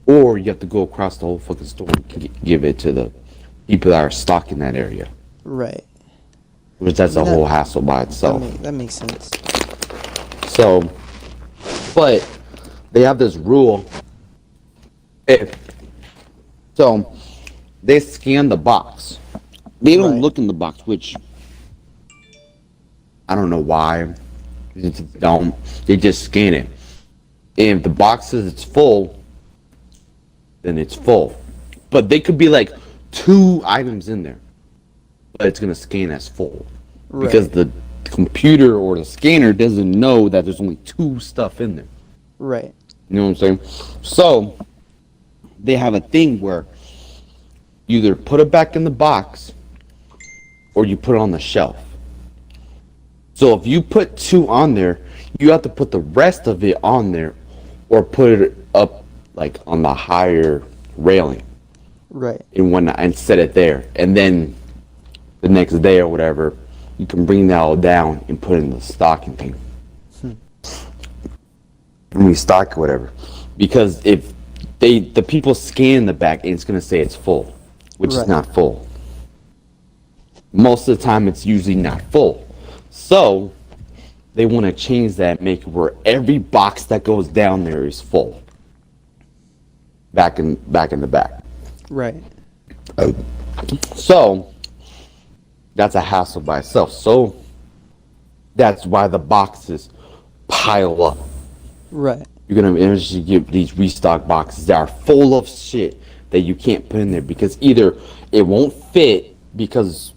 or you have to go across the whole fucking store and give it to the people that are stocking that area. Right. Which that's a whole hassle by itself. That makes sense. So, but they have this rule. So they scan the box. They don't look in the box, which I don't know why. It's dumb. They just scan it. And if the box says it's full, then it's full. But they could be like 2 items in there, but it's gonna scan as full because the computer or the scanner doesn't know that there's only 2 stuff in there. Right. You know what I'm saying? So they have a thing where you either put it back in the box or you put it on the shelf. So if you put 2 on there, you have to put the rest of it on there or put it up like on the higher railing. Right. And set it there. And then the next day or whatever, you can bring that all down and put it in the stocking thing. And restock or whatever. Because if the people scan the back, it's gonna say it's full, which is not full. Most of the time it's usually not full. So they want to change that, make it where every box that goes down there is full. Back in the back. Right. So that's a hassle by itself. So that's why the boxes pile up. Right. You're gonna eventually get these restock boxes that are full of shit that you can't put in there because either it won't fit because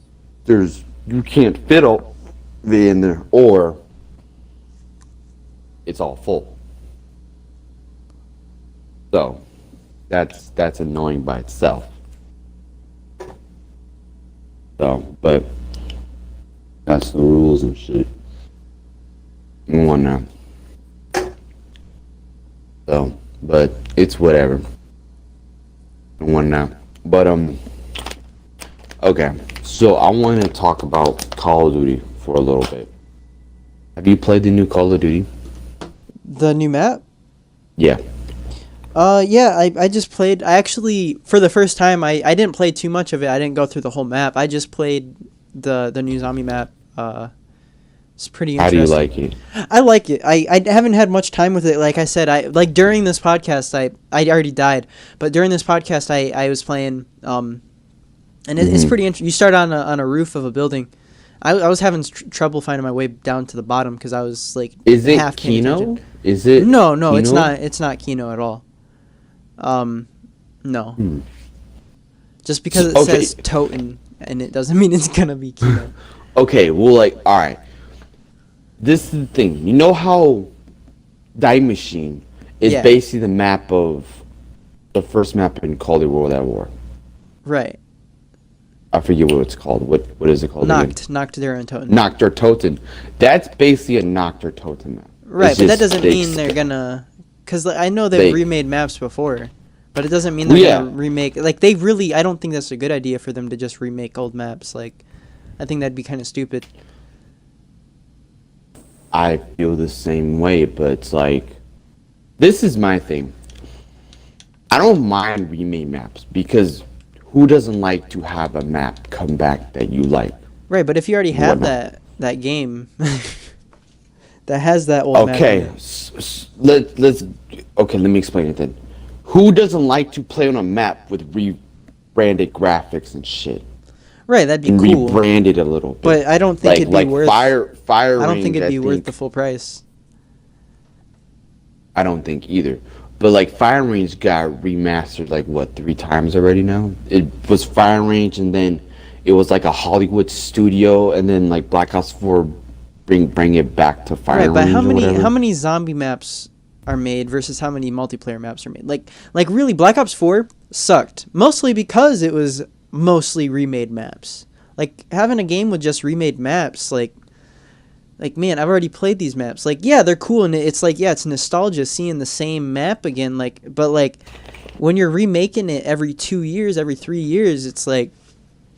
you can't fit all in there, or it's all full. So that's annoying by itself. So, but that's the rules and shit and whatnot. So, but it's whatever and whatnot. But okay. So I want to talk about Call of Duty for a little bit. Have you played the new Call of Duty? The new map? Yeah. Yeah, I just played. I actually, for the first time, I didn't play too much of it. I didn't go through the whole map. I just played the new zombie map. It's pretty interesting. How do you like it? I like it. I haven't had much time with it. Like I said, during this podcast, I already died. But during this podcast, I was playing, and it's pretty interesting. You start on a roof of a building. I was having trouble finding my way down to the bottom because I was like Is it half paying Kino? attention. Is it No, Kino? it's not. It's not Kino at all. No. Just because it says Toten and it doesn't mean it's gonna be Kino. Okay, well, like, all right. This is the thing. You know how Die Machine is basically the map of the first map in Call of Duty World at War. Right. I forget what it's called. What is it called? Nacht der Toten. Nacht der Toten. That's basically a Nacht der Toten map. Right, It's but that just doesn't mean they're gonna. Because I know they've They- remade maps before, but it doesn't mean they're gonna remake. Like they really, I don't think that's a good idea for them to just remake old maps. Like, I think that'd be kind of stupid. I feel the same way, but it's like, this is my thing. I don't mind remake maps because who doesn't like to have a map come back that you like? Right, but if you already have that game that has that old map. Okay, in it. let me explain it then. Who doesn't like to play on a map with rebranded graphics and shit? Right, that'd be And cool. rebrand it a little bit. But I don't think it'd be worth. Fire I don't think Range, it'd be worth the full price. I don't think either. But like Fire Range got remastered like what 3 times already now. It was Fire Range, and then it was like a Hollywood studio, and then like Black Ops 4 bring it back to Fire Range. Right, but or how many zombie maps are made versus how many multiplayer maps are made? Like really, Black Ops 4 sucked mostly because it was mostly remade maps. Like having a game with just remade maps, like man, I've already played these maps. Like yeah, they're cool and it's like yeah, it's nostalgia seeing the same map again. Like but like when you're remaking it every 2 years, every 3 years, it's like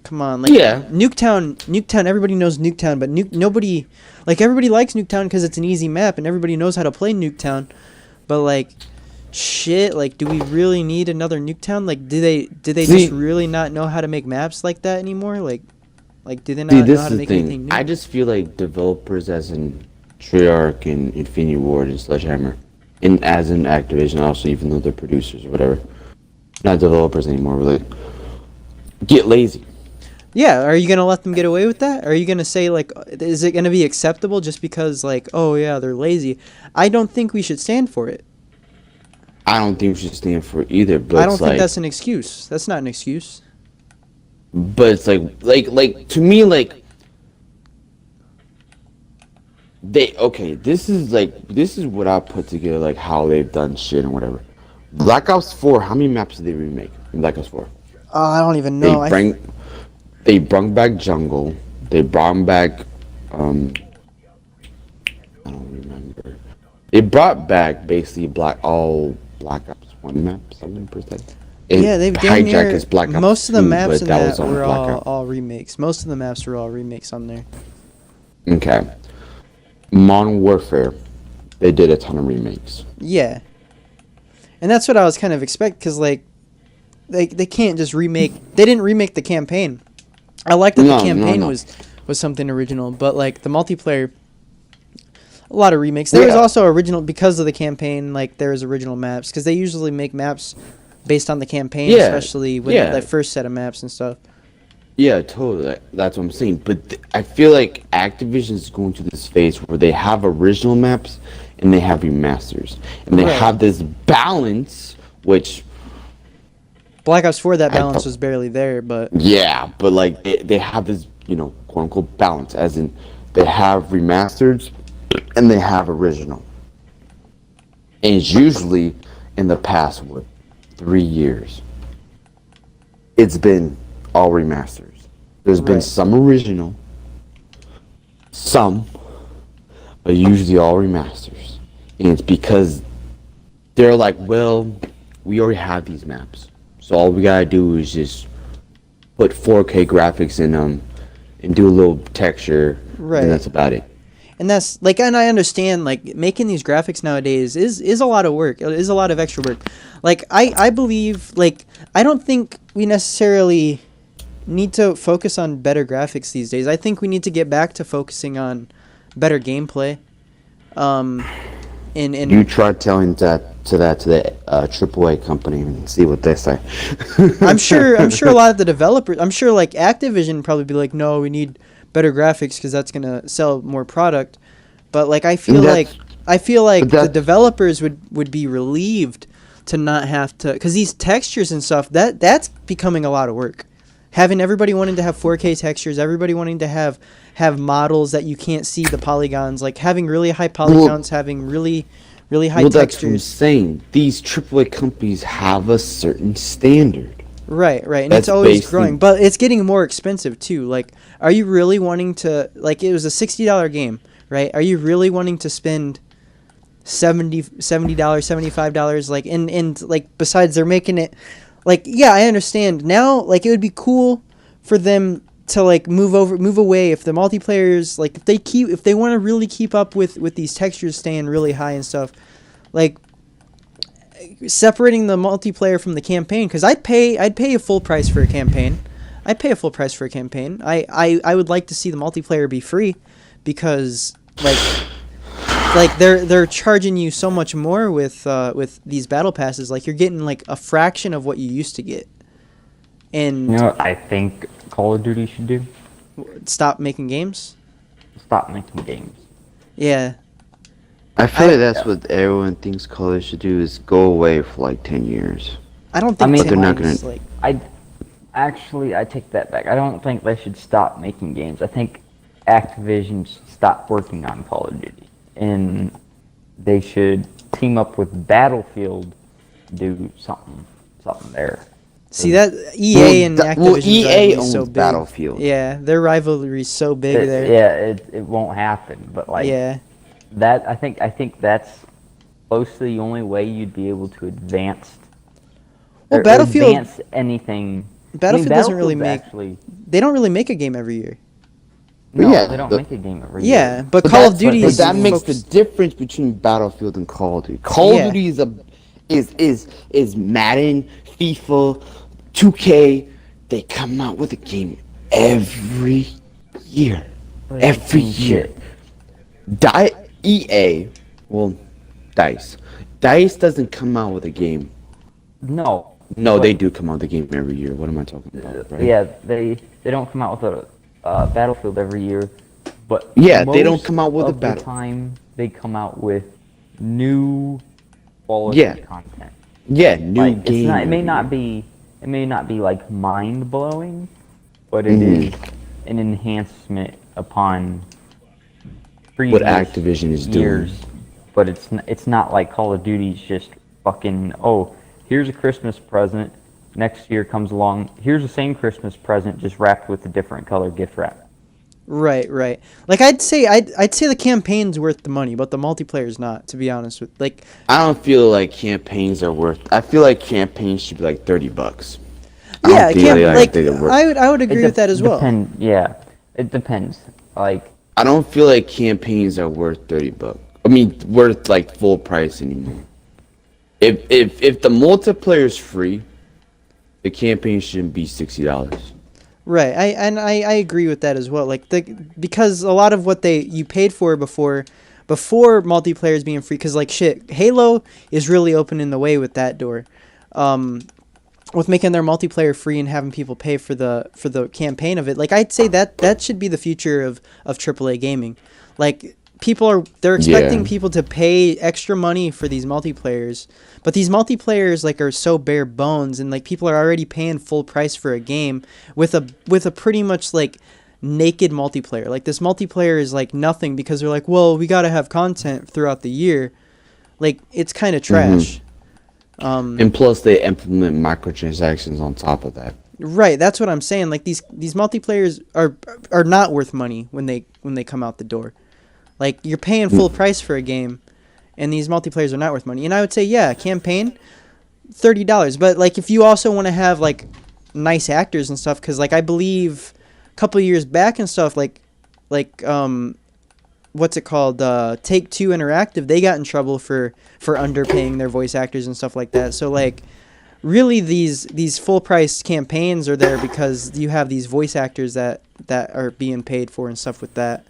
come on, like Yeah. Nuketown. Everybody knows Nuketown, but nobody like everybody likes Nuketown because it's an easy map and everybody knows how to play Nuketown. But like shit, like do we really need another Nuketown? Like do they just really not know how to make maps like that anymore? Like do they not know how to make anything new? I just feel like developers as in Treyarch and Infinity Ward and Sledgehammer, and as in Activision also, even though they're producers or whatever, not developers anymore, really get lazy. Yeah, are you gonna let them get away with that? Are you gonna say like, is it gonna be acceptable just because like, oh yeah, they're lazy? I don't think we should stand for it. I don't think we should stand for it either. But I don't it's think like, that's an excuse. That's not an excuse. But it's like to me, like this is what I put together, like how they've done shit and whatever. Black Ops 4, how many maps did they remake in Black Ops 4? I don't even know. They brought back Jungle. They brought back I don't remember. They brought back basically Black Ops 1 maps, something per se. Yeah, they've done Hijack is Black Ops most of the 2, maps but in that that was on were Black Ops. all remakes. Most of the maps were all remakes on there. Okay. Modern Warfare, they did a ton of remakes. Yeah, and that's what I was kind of expecting because like they can't just remake. They didn't remake the campaign. I like that the campaign was something original, but like the multiplayer, a lot of remakes. There was also original because of the campaign. Like there was original maps because they usually make maps based on the campaign, especially with the first set of maps and stuff. Yeah, totally. That's what I'm saying. But I feel like Activision's going to this phase where they have original maps and they have remasters, and they have this balance, which Black Ops 4, that balance was barely there, but yeah, but like they have this, quote unquote balance, as in they have remasters and they have original, and it's usually in the past 3 years. It's been all remasters. There's been some original, but usually all remasters. And it's because they're like, well, we already have these maps, so all we gotta do is just put 4K graphics in them and do a little texture, and that's about it. And that's like, and I understand like making these graphics nowadays is a lot of work. It is a lot of extra work. Like I believe, like I don't think we necessarily need to focus on better graphics these days. I think we need to get back to focusing on better gameplay. And you try telling that to the AAA company and see what they say. I'm sure a lot of the developers, I'm sure like Activision probably be like, no, we need better graphics because that's gonna sell more product. But like I feel like the developers would be relieved to not have to, because these textures and stuff that's becoming a lot of work. Having everybody wanting to have 4K textures, everybody wanting to have models that you can't see the polygons, like having really high polygons, having really high textures. That's what I'm saying. These AAA companies have a certain standard. Right, and it's always growing, but it's getting more expensive too. Like, are you really wanting to, like, it was a $60 game, right? Are you really wanting to spend $70, $75, like, and like, besides they're making it, like, yeah, I understand now, like, it would be cool for them to, like, move away if the multiplayers, like, if they want to really keep up with these textures staying really high and stuff, like, separating the multiplayer from the campaign, because I'd pay a full price for a campaign. I'd pay a full price for a campaign. I would like to see the multiplayer be free, because like they're charging you so much more with these battle passes. Like, you're getting like a fraction of what you used to get. And You know what I think Call of Duty should do? stop making games. Stop making games. Yeah. I feel like that's what everyone thinks Call of Duty should do, is go away for like 10 years. I don't think I mean, 10 they're not years, gonna- like, I take that back. I don't think they should stop making games. I think Activision should stop working on Call of Duty, and they should team up with Battlefield, do something there. see that EA and Activision EA rivalry owns so big. Battlefield. Yeah, their rivalry's so big there. Yeah, it won't happen. But like Yeah. that, I think that's close to the only way you'd be able to advance. Well, or Battlefield- advance anything. Battlefield doesn't really Battlefield's make. Actually, They don't really make a game every year. no, Yeah, they don't the- make a game every Yeah, year. but Call of that's- Duty but is that makes the focused- difference between Battlefield and Call of Duty. Call Yeah. of Duty is Madden, FIFA, 2K. They come out with a game every year. Every year. EA, well, Dice doesn't come out with a game. No. No, but- they do come out with a game every year. What am I talking about? Right? Yeah, they don't come out with a Battlefield every year, but Yeah, they don't most come out with a of the battle- time they come out with new quality Yeah. content. Yeah, new Like, game. it may every not be like mind blowing, but it Mhm. is an enhancement upon year. What previous Activision is years. doing. But it's not like Call of Duty's just fucking, oh, here's a Christmas present. Next year comes along, here's the same Christmas present, just wrapped with a different color gift wrap. Right. Like, I'd say the campaign's worth the money, but the multiplayer's not. To be honest with, like, I don't feel like campaigns are worth. I feel like campaigns should be like $30. I yeah, don't feel they're worth- I would agree with that as well. Yeah, it depends. Like, I don't feel like campaigns are worth $30. I mean, worth like full price anymore. If the multiplayer is free, the campaign shouldn't be $60. Right. I agree with that as well. Like, because a lot of what you paid for before multiplayers being free, because, like, shit, Halo is really opening the way with that door, with making their multiplayer free and having people pay for the campaign of it. Like, I'd say that should be the future of AAA gaming. Like, they're expecting Yeah. people to pay extra money for these multiplayers, but these multiplayers, like, are so bare bones, and, like, people are already paying full price for a game with a pretty much, like, naked multiplayer. Like, this multiplayer is like nothing, because they're like, well, we got to have content throughout the year. Like, it's kind of trash. And plus, they implement microtransactions on top of that. Right, that's what I'm saying. Like, these multiplayers are not worth money when they come out the door. Like, you're paying full price for a game, and these multiplayers are not worth money. And I would say, yeah, campaign, $30. But, like, if you also want to have, like, nice actors and stuff, because, like, I believe a couple of years back and stuff, like what's it called? Take-Two Interactive, they got in trouble for underpaying their voice actors and stuff like that. So, like, really, these full-price campaigns are there because you have these voice actors that are being paid for and stuff with that.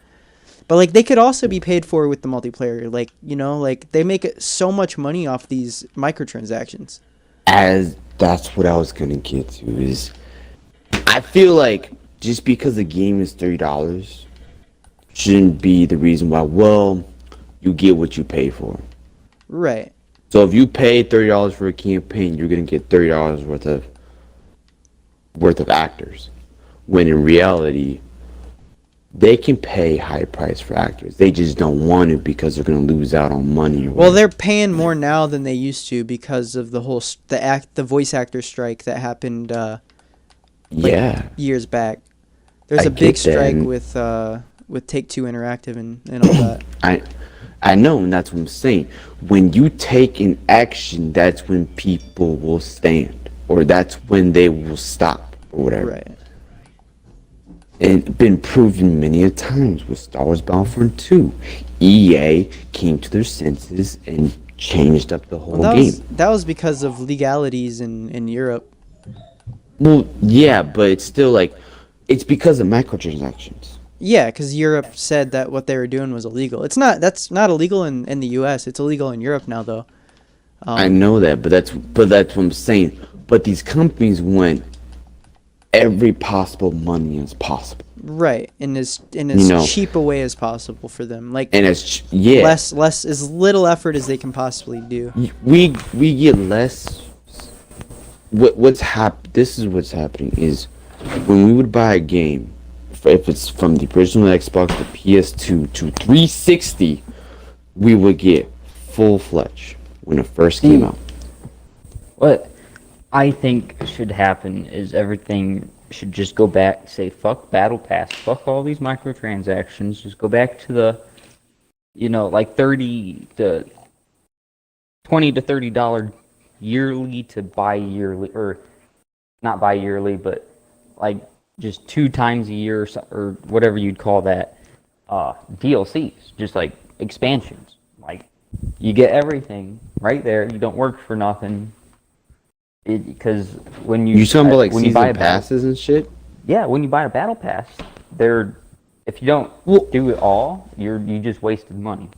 But, like, they could also be paid for with the multiplayer. Like, you know, like, they make so much money off these microtransactions. As that's what I was gonna get to is, I feel like just because a game is $30 shouldn't be the reason why. Well, you get what you pay for. Right. So if you pay $30 for a campaign, you're gonna get $30 worth of actors. When in reality, they can pay high price for actors. They just don't want it because they're gonna lose out on money. Well, they're paying more now than they used to because of the whole the voice actor strike that happened yeah. years back. There's I a big get that, strike and- with Take-Two Interactive and all that. I know, and that's what I'm saying. When you take an action, that's when people will stand, or that's when they will stop, or whatever. Right. And been proven many a times with Star Wars Battlefront 2. EA came to their senses and changed up the whole Well, game. that was because of legalities in Europe. Well, yeah, but it's still like, it's because of microtransactions. Yeah, because Europe said that what they were doing was illegal. That's not illegal in the U.S. It's illegal in Europe now, though. I know that, but that's what I'm saying. But these companies went every possible money as possible. Right, in as cheap a way as possible for them. Like, And less as little effort as they can possibly do. we get less. This is what's happening is when we would buy a game, if it's from the original Xbox to PS2 to 360, we would get full-fledged when it first came out. What I think should happen is everything should just go back, say, fuck Battle Pass, fuck all these microtransactions, just go back to the, like $20 to $30 yearly to bi-yearly, or not bi-yearly, but like just 2 times a year or whatever you'd call that, DLCs, just like expansions. Like, you get everything right there. You don't work for nothing. Because when you talking about like when season you buy passes and shit? Yeah, when you buy a battle pass, if you don't do it all, you just wasted money.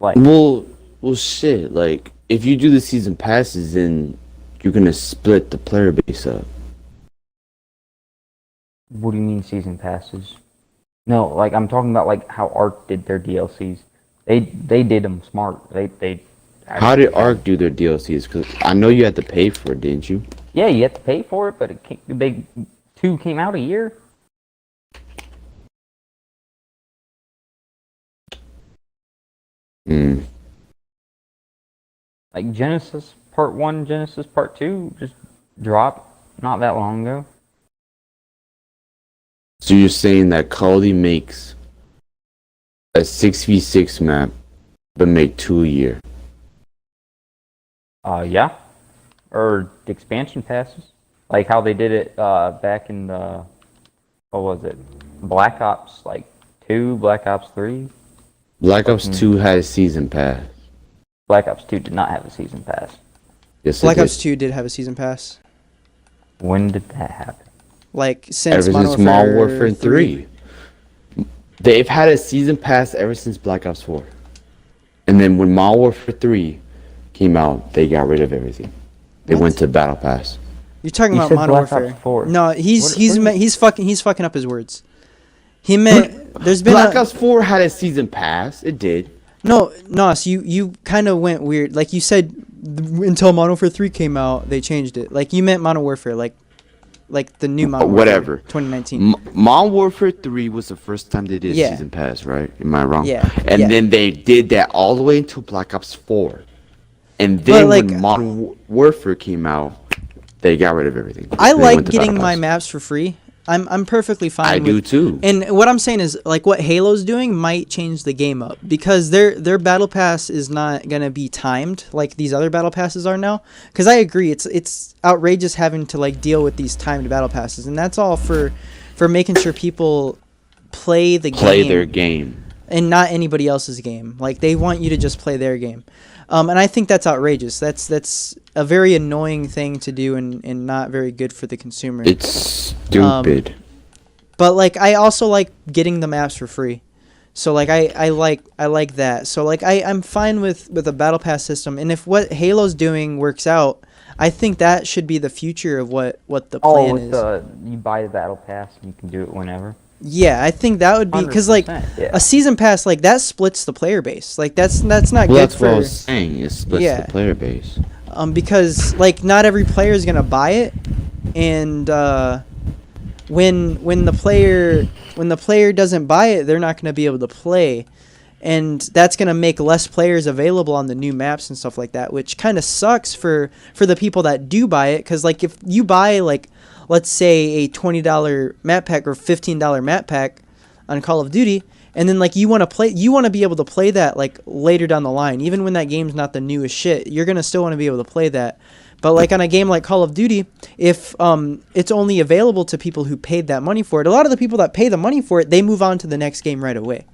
Like, well, shit. Like, if you do the season passes, then you're gonna split the player base up. what do you mean season passes? No, like I'm talking about like how Ark did their DLCs. They did them smart. They How did Ark do their DLCs? Because I know you had to pay for it, didn't you? Yeah, you have to pay for it, but they 2 came out a year. Like Genesis Part 1, Genesis Part 2 just dropped not that long ago. So you're saying that Call of Duty makes a 6v6 map, but make 2 a year? Yeah. Or the expansion passes. Like how they did it back in the, what was it? Black Ops 2, Black Ops 3. Black Ops 2 had a season pass. Black Ops 2 did not have a season pass. Yes, Black Ops 2 did have a season pass. When did that happen? Like since Ever since Modern Warfare 3. They've had a season pass ever since Black Ops 4. And then when Modern Warfare 3 came out, they got rid of everything. They went to Battle Pass. You're talking You about said Modern Black Warfare. Ops 4. No, he's fucking up his words. He meant there's been Black Ops 4 had a season pass. It did. No, so you kind of went weird. Like you said, until Modern Warfare 3 came out, they changed it. Like you meant Modern Warfare, like the new Modern Whatever. Warfare 2019. Modern Warfare 3 was the first time they did a season pass, right? Am I wrong? Yeah. And then they did that all the way until Black Ops 4. And then when Modern Warfare came out, they got rid of everything. I like getting my maps for free. I'm perfectly fine. I do too. And what I'm saying is, like, what Halo's doing might change the game up because their battle pass is not gonna be timed like these other battle passes are now. Because I agree, it's outrageous having to like deal with these timed battle passes, and that's all for making sure people play their game and not anybody else's game. Like they want you to just play their game. And I think that's outrageous. That's a very annoying thing to do and not very good for the consumer. It's stupid. But like I also like getting the maps for free. So like I like that. So like I'm fine with a battle pass system. And if what Halo's doing works out, I think that should be the future of what the plan is. You buy the battle pass and you can do it whenever. Yeah, I think that would be because like a season pass like that splits the player base. Like that's not good that's for. What I was saying. It splits the player base. Because like not every player is gonna buy it, and when the player doesn't buy it, they're not gonna be able to play, and that's gonna make less players available on the new maps and stuff like that, which kind of sucks for the people that do buy it. Because like if you buy like, let's say a $20 map pack or $15 map pack on Call of Duty, And then like you want to be able to play that like later down the line, even when that game's not the newest shit. You're gonna still want to be able to play that. But like on a game like Call of Duty, if it's only available to people who paid that money for it, a lot of the people that pay the money for it, they move on to the next game right away.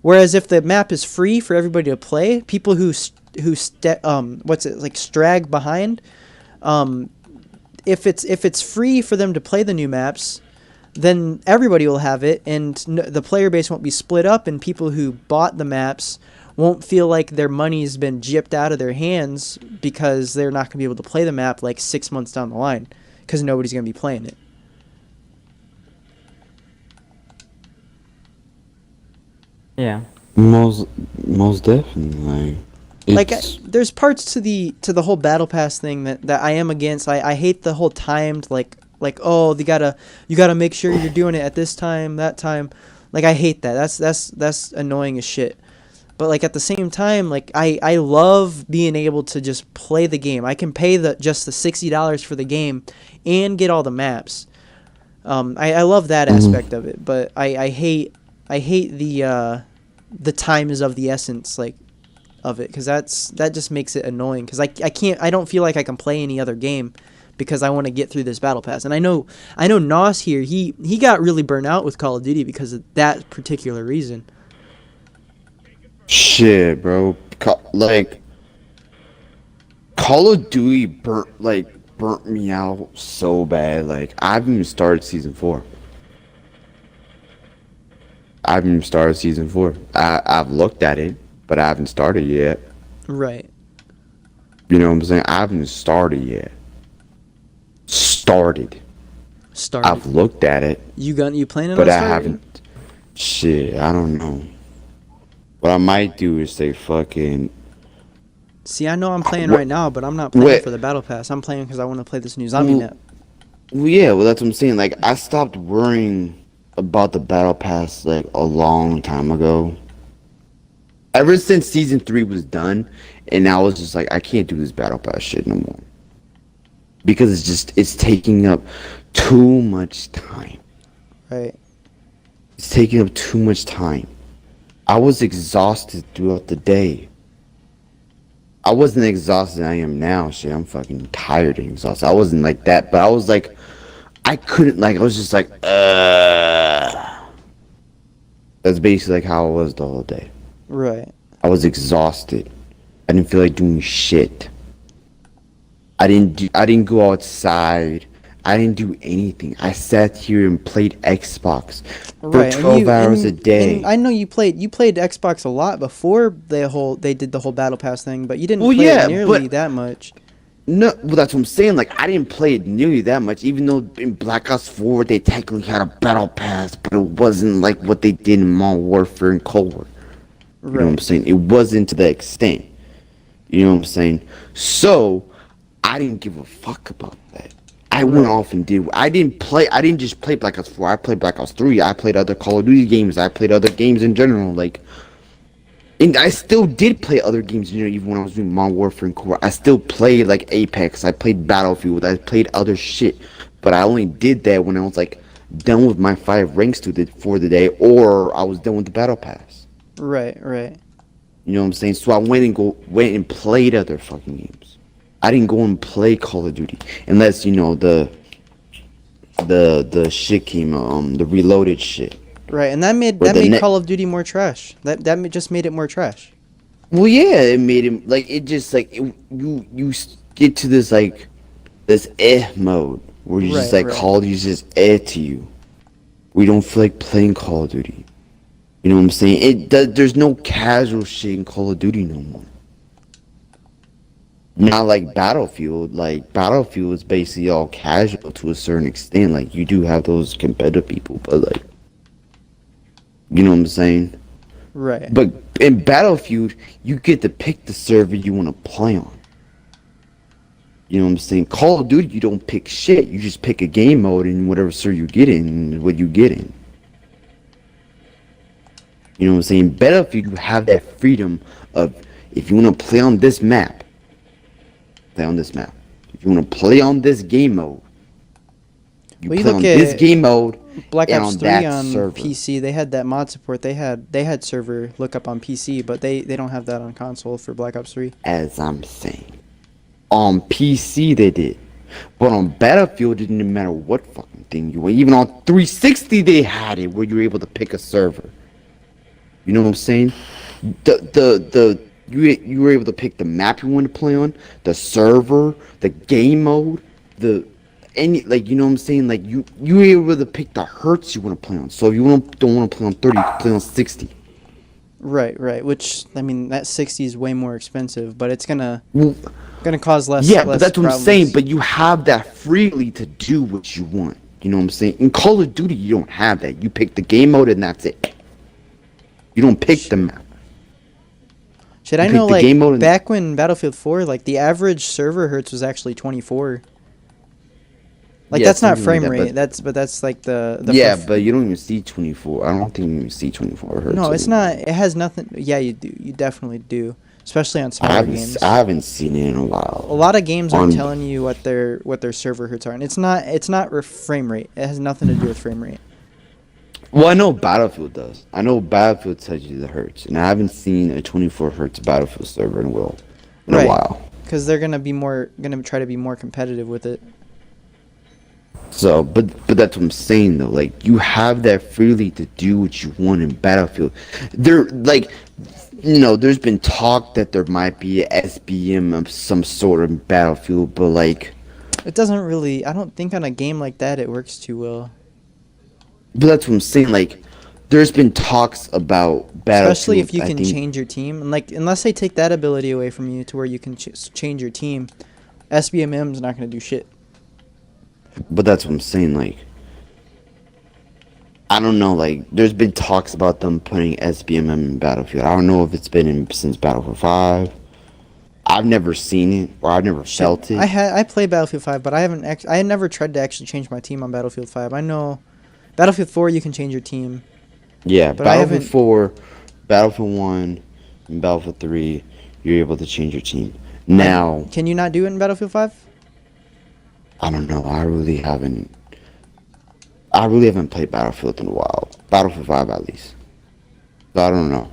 Whereas if the map is free for everybody to play, people who strag behind, if it's free for them to play the new maps, then everybody will have it, and the player base won't be split up, and people who bought the maps won't feel like their money's been gypped out of their hands because they're not going to be able to play the map like 6 months down the line because nobody's going to be playing it. Yeah. Most definitely. Like there's parts to the whole battle pass thing that I am against. I hate the whole timed like oh you gotta make sure you're doing it at this time, that time. Like I hate that. That's annoying as shit. But like at the same time, like I love being able to just play the game. I can pay just the $60 for the game and get all the maps. I love that aspect of it, but I hate the time is of the essence like of it, because that just makes it annoying, because I don't feel like I can play any other game because I want to get through this battle pass. And I know Nos here, he got really burnt out with Call of Duty because of that particular reason. Shit, bro. Like Call of Duty burnt me out so bad. Like I haven't even started season 4. I've looked at it, but I haven't started yet. Right. You know what I'm saying? I haven't started yet. Started. I've looked at it. You planning on but I starting? haven't. Shit, I don't know. What I might do is say fucking. See, I know I'm playing right now, but I'm not playing for the battle pass. I'm playing because I want to play this new zombie map. Well, yeah, well that's what I'm saying. Like I stopped worrying about the battle pass like a long time ago. Ever since season 3 was done, and I was just like, I can't do this battle pass shit no more. Because it's taking up too much time. Right. It's taking up too much time. I was exhausted throughout the day. I wasn't exhausted I am now, shit. I'm fucking tired and exhausted. I wasn't like that, but I was like, I couldn't, like, I was just like, That's basically like how I was the whole day. Right. I was exhausted. I didn't feel like doing shit. I didn't go outside. I didn't do anything. I sat here and played Xbox for 12 hours a day. And I know you played Xbox a lot before they did the whole battle pass thing, but you didn't play it nearly that much. No, well that's what I'm saying. Like I didn't play it nearly that much, even though in Black Ops 4 they technically had a battle pass, but it wasn't like what they did in Modern Warfare and Cold War. You know what I'm saying? It wasn't to the extent. You know what I'm saying? So I didn't give a fuck about that. I went off and did. I didn't just play Black Ops 4. I played Black Ops 3. I played other Call of Duty games. I played other games in general. Like, and I still did play other games, you know, even when I was doing Modern Warfare and Cold War. I still played like Apex. I played Battlefield. I played other shit. But I only did that when I was like done with my 5 ranks for the day, or I was done with the battle pass. Right. You know what I'm saying? So I went and played other fucking games. I didn't go and play Call of Duty unless, you know, the shit came the reloaded shit. Right, and that made Call of Duty more trash. That just made it more trash. Well, yeah, it made him like it just like you get to this like this mode where you just like Call of Duty's just to you. We don't feel like playing Call of Duty. You know what I'm saying? There's no casual shit in Call of Duty no more. Not like Battlefield. Like Battlefield is basically all casual to a certain extent. Like you do have those competitive people, but like, you know what I'm saying? Right. But in Battlefield, you get to pick the server you want to play on. You know what I'm saying? Call of Duty, you don't pick shit. You just pick a game mode and whatever server you get in, what you get in. You know what I'm saying? Battlefield, you have that freedom of, if you want to play on this map, play on this map. If you want to play on this game mode, You Well, you play look on this at game mode Black and Ops on 3 that on server. PC. They had that mod support. They had server lookup on PC, but they don't have that on console for Black Ops 3. As I'm saying, on PC they did, but on Battlefield it didn't matter what fucking thing you were. Even on 360 they had it where you were able to pick a server. You know what I'm saying? You were able to pick the map you wanted to play on, the server, the game mode, the any like you know what I'm saying? Like you were able to pick the hertz you want to play on. So if you don't want to play on 30, you can play on 60. Right. Which I mean, that 60 is way more expensive, but it's Well, gonna cause less. yeah, but less that's what I'm problems. saying. But you have that freely to do what you want. You know what I'm saying? In Call of Duty, you don't have that. You pick the game mode and that's it. You don't pick the map. Should You I pick know the like game mode and- back when Battlefield 4, like the average server hertz was actually 24. Like Yeah, that's not something frame like that, rate. That's like the Yeah, but you don't even see 24. I don't think you even see 24 hertz. no, it's anymore. not. It has nothing. Yeah, you do. You definitely do, especially on I smaller haven't, games. I haven't seen it in a while. A lot of games aren't on- telling you what their server hertz are, and it's not frame rate. It has nothing to do with frame rate. Well, I know Battlefield does. I know Battlefield tells you the hertz, and I haven't seen a 24 hertz Battlefield server in a Right. while. Because they're gonna try to be more competitive with it. So, but that's what I'm saying though. Like you have that freely to do what you want in Battlefield. There, like, there's been talk that there might be a SBM of some sort in Battlefield, but like, It doesn't really. I don't think on a game like that it works too well. but that's what I'm saying. Like, there's been talks about Battlefield. Especially if you I can think- change your team, and like unless they take that ability away from you to where you can change your team, SBMM's not gonna do shit. But that's what I'm saying. Like, I don't know. Like, there's been talks about them putting SBMM in Battlefield. I don't know if it's been in since Battlefield 5. I've never seen it, or I've never felt it. I play Battlefield 5, but I haven't. I had never tried to actually change my team on Battlefield 5. I know Battlefield 4 you can change your team. Yeah, But I Battlefield haven't- 4, Battlefield 1, and Battlefield 3, you're able to change your team. Now, Can you not do it in Battlefield 5? I don't know. I really haven't played Battlefield in a while. Battlefield 5 at least. So I don't know.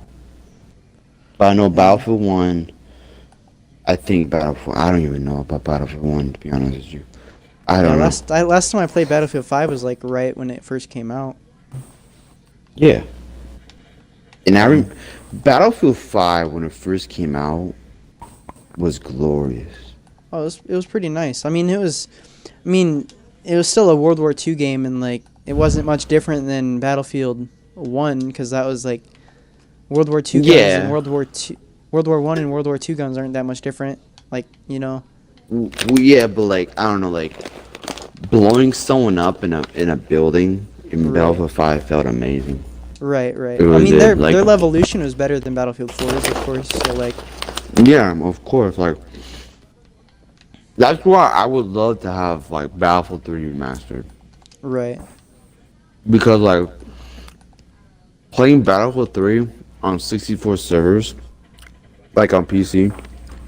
But I know Battlefield 1. I think Battlefield. I don't even know about Battlefield 1 to be honest with you. I don't know. Last time I played Battlefield 5 was like right when it first came out. Yeah. And Battlefield 5 when it first came out was glorious. Oh, it was pretty nice. I mean, it was still a World War II game, and like it wasn't much different than Battlefield 1 because that was like World War II guns Yeah. and World War 1 and World War II guns aren't that much different. Like, Well, yeah, but like I don't know, like blowing someone up in a building in Right. Battlefield 5 felt amazing. right. It I was mean, it, their like- Levolution was better than Battlefield 4's, of course. So like, Yeah, of course. Like that's why I would love to have like Battlefield 3 remastered right. because like playing Battlefield 3 on 64 servers, like on PC,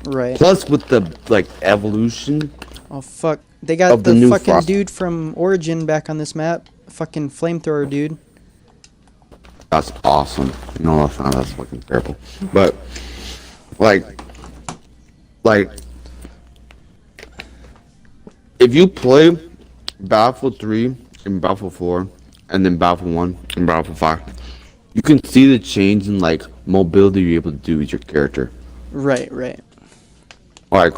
Right. plus with the like evolution. Oh fuck! They got Of the the new fucking Frost- dude from Origin back on this map. Fucking flamethrower dude. That's awesome. No, that's fucking terrible. But like if you play Battlefield 3 and Battlefield 4 and then Battlefield 1 and Battlefield 5, you can see the change in like mobility you're able to do with your character. Right. Like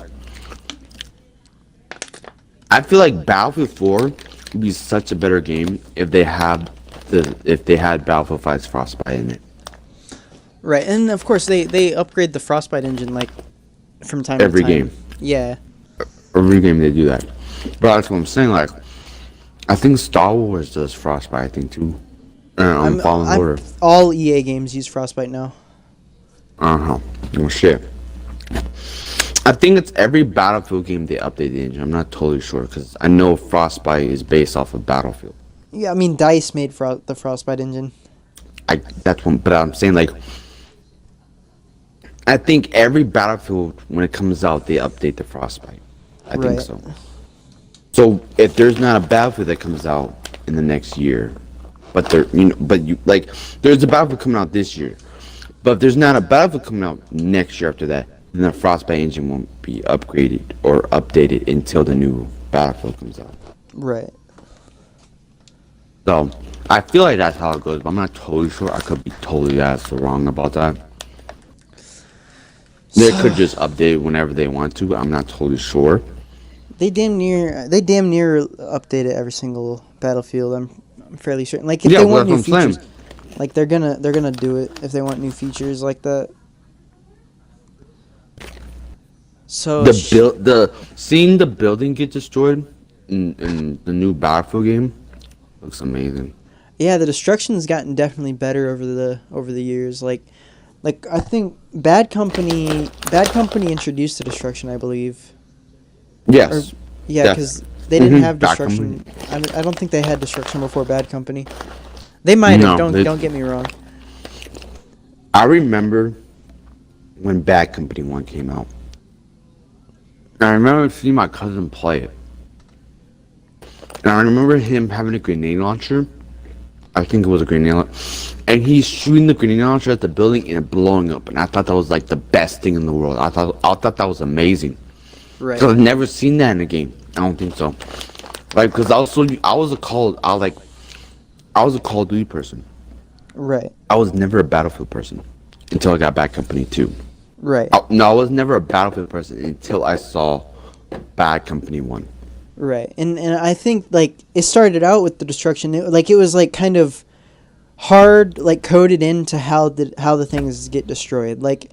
I feel like Battlefield 4 would be such a better game if they had Battlefield 5's Frostbite in it. Right, and of course they upgrade the Frostbite engine like from time Every to time. game. Yeah. Every game they do that. But that's what I'm saying, like I think Star Wars does Frostbite, I think too. Fallen Order. All EA games use Frostbite now. Uh-huh. Well shit. I think it's every Battlefield game they update the engine. I'm not totally sure because I know Frostbite is based off of Battlefield. Yeah, I mean DICE made the Frostbite engine. That's one, but I'm saying like I think every Battlefield when it comes out they update the Frostbite. I think Right. so. So if there's not a Battlefield that comes out in the next year, but there's a Battlefield coming out this year, but if there's not a Battlefield coming out next year after that, then the Frostbite engine won't be upgraded or updated until the new Battlefield comes out. Right. So I feel like that's how it goes, but I'm not totally sure. I could be totally wrong about that. They could just update it whenever they want to, but I'm not totally sure. They damn near update it every single Battlefield. I'm fairly certain. Like if Yeah, they well, want new that's what I'm features, like they're gonna do it if they want new features like that. So seeing the building get destroyed in the new Battlefield game looks amazing. yeah, the destruction's gotten definitely better over the years. Like I think Bad Company introduced the destruction, I believe. Yes. Yeah, because they didn't have Bad destruction. I don't think they had destruction before Bad Company. They might have. Don't get me wrong. I remember when Bad Company 1 came out. And I remember seeing my cousin play it. And I remember him having a grenade launcher. I think it was a grenade launcher. And he's shooting the grenade launcher at the building and it blowing up. And I thought that was like the best thing in the world. I thought that was amazing. Right. Because I've never seen that in a game. I don't think so. Like, because I was a Call of Duty person. Right. I was never a Battlefield person until I got Bad Company 2. Right. No, I was never a Battlefield person until I saw Bad Company 1. Right. And I think like it started out with the destruction. It was like kind of hard, like coded into how the things get destroyed. Like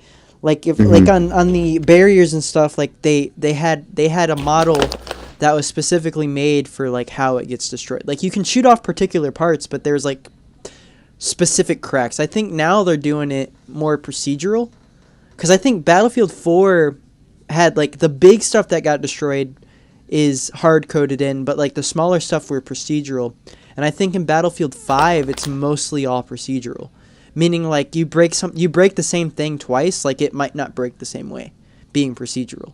if like on the barriers and stuff, like they had a model that was specifically made for like how it gets destroyed. Like you can shoot off particular parts, but there's like specific cracks. I think now they're doing it more procedural, because I think Battlefield 4 had like the big stuff that got destroyed is hard coded in, but like the smaller stuff were procedural. And I think in Battlefield 5 it's mostly all procedural. Meaning like you break the same thing twice, like it might not break the same way, being procedural.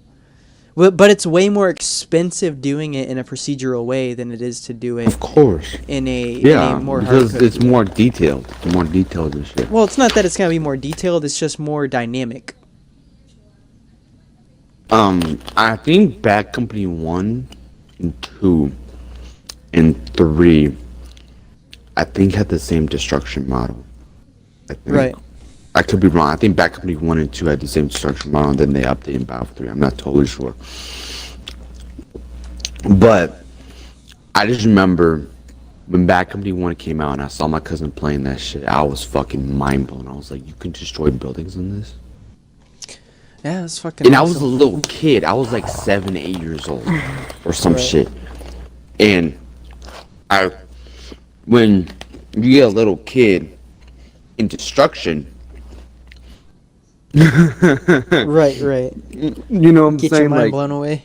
But it's way more expensive doing it in a procedural way than it is to do it. Of course. In a more because hard-coded it's way. more detailed. It's more detailed and shit. Well, it's not that it's gonna be more detailed. It's just more dynamic. I think Bad Company 1 and 2 and 3, I think had the same destruction model. I think. Right. I could be wrong. I think Bad Company 1 and 2 had the same destruction model, and then they updated in Battlefield 3. I'm not totally sure. But I just remember when Bad Company 1 came out and I saw my cousin playing that shit, I was fucking mind blown. I was like, you can destroy buildings in this? Yeah, that's fucking And awesome. I was a little kid. I was like 7, 8 years old or some Right. shit. And when you get a little kid in destruction, Right. you know what I'm Get saying? your mind Like, blown away.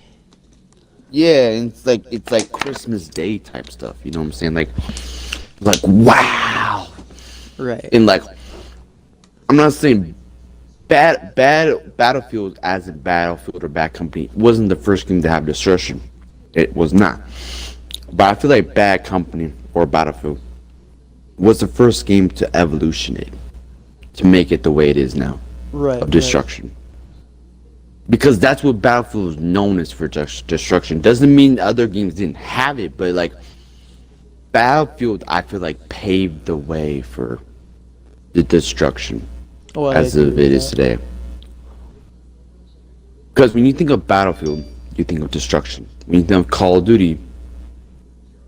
yeah, and it's like Christmas Day type stuff. You know what I'm saying? Like wow. Right. And like, I'm not saying Battlefield as a Battlefield or Bad Company wasn't the first game to have destruction. It was not. But I feel like Bad Company or Battlefield was the first game to evolutionate, to make it the way it is now, Right. of destruction. Because that's what Battlefield is known as, for destruction. Doesn't mean other games didn't have it, but like Battlefield, I feel like paved the way for the destruction Well, as it is today. Because when you think of Battlefield, you think of destruction. When you think of Call of Duty,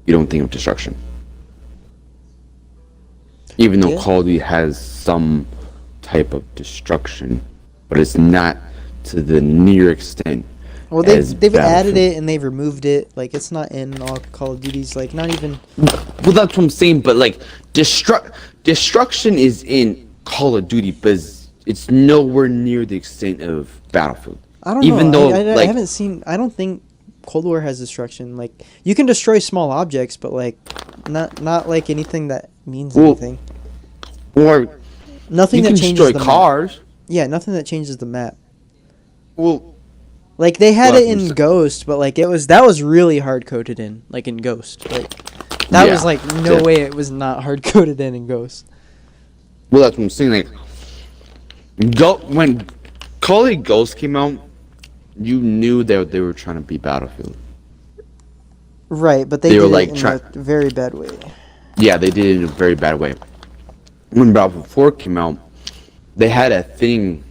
you don't think of destruction. Even though Yeah. Call of Duty has some type of destruction, but it's not to the near extent. Well, as they've added Battlefield. it and they've removed it. Like it's not in all Call of Duties. Like not even. Well, that's what I'm saying. But like destruction is in Call of Duty, but it's nowhere near the extent of Battlefield. I don't Even know. though, I like, haven't seen. I don't think Cold War has destruction. Like you can destroy small objects, but like not like anything that means anything. Or Nothing you that can changes destroy the cars. map. Yeah, nothing that changes the map. Well, Like they had Well, it in Ghost, but like that was really hard coded in, like in Ghost. Like that was like no way it was not hard coded in Ghost. Well, that's what I'm saying. Like, when Call of Duty Ghost came out, you knew that they were trying to be Battlefield. Right, but they They were, did like, it in a very bad way. Yeah, they did it in a very bad way. When Battlefield 4 came out, they had a thing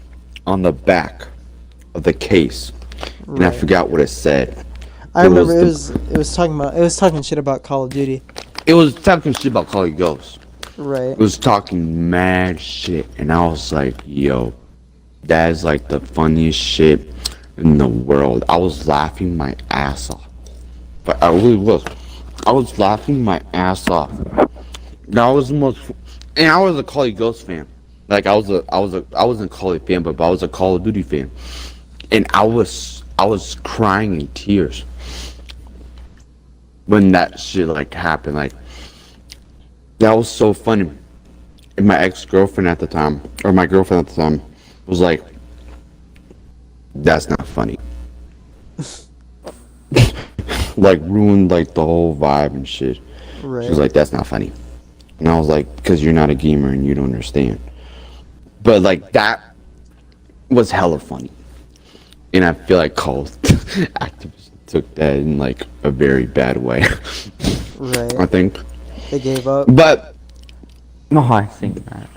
on the back of the case, and I forgot what it said. I remember it was talking shit about Call of Duty. It was talking shit about Call of Duty Ghost. Right. It was talking mad shit, and I was like, yo, that is like the funniest shit in the world. I was laughing my ass off. But I really was. I was laughing my ass off. That was the most, and I was a Call of Duty Ghost fan. Like I wasn't a Call of Duty fan, but I was a Call of Duty fan, and I was crying in tears when that shit like happened. Like that was so funny. And my ex-girlfriend at the time, or my girlfriend at the time, was like, "That's not funny." Like ruined like the whole vibe and shit. Right. She was like, "That's not funny," and I was like, "Because you're not a gamer and you don't understand." But like that was hella funny, and I feel like Activision took that in like a very bad way. Right. I think. They gave up. But No, I think that.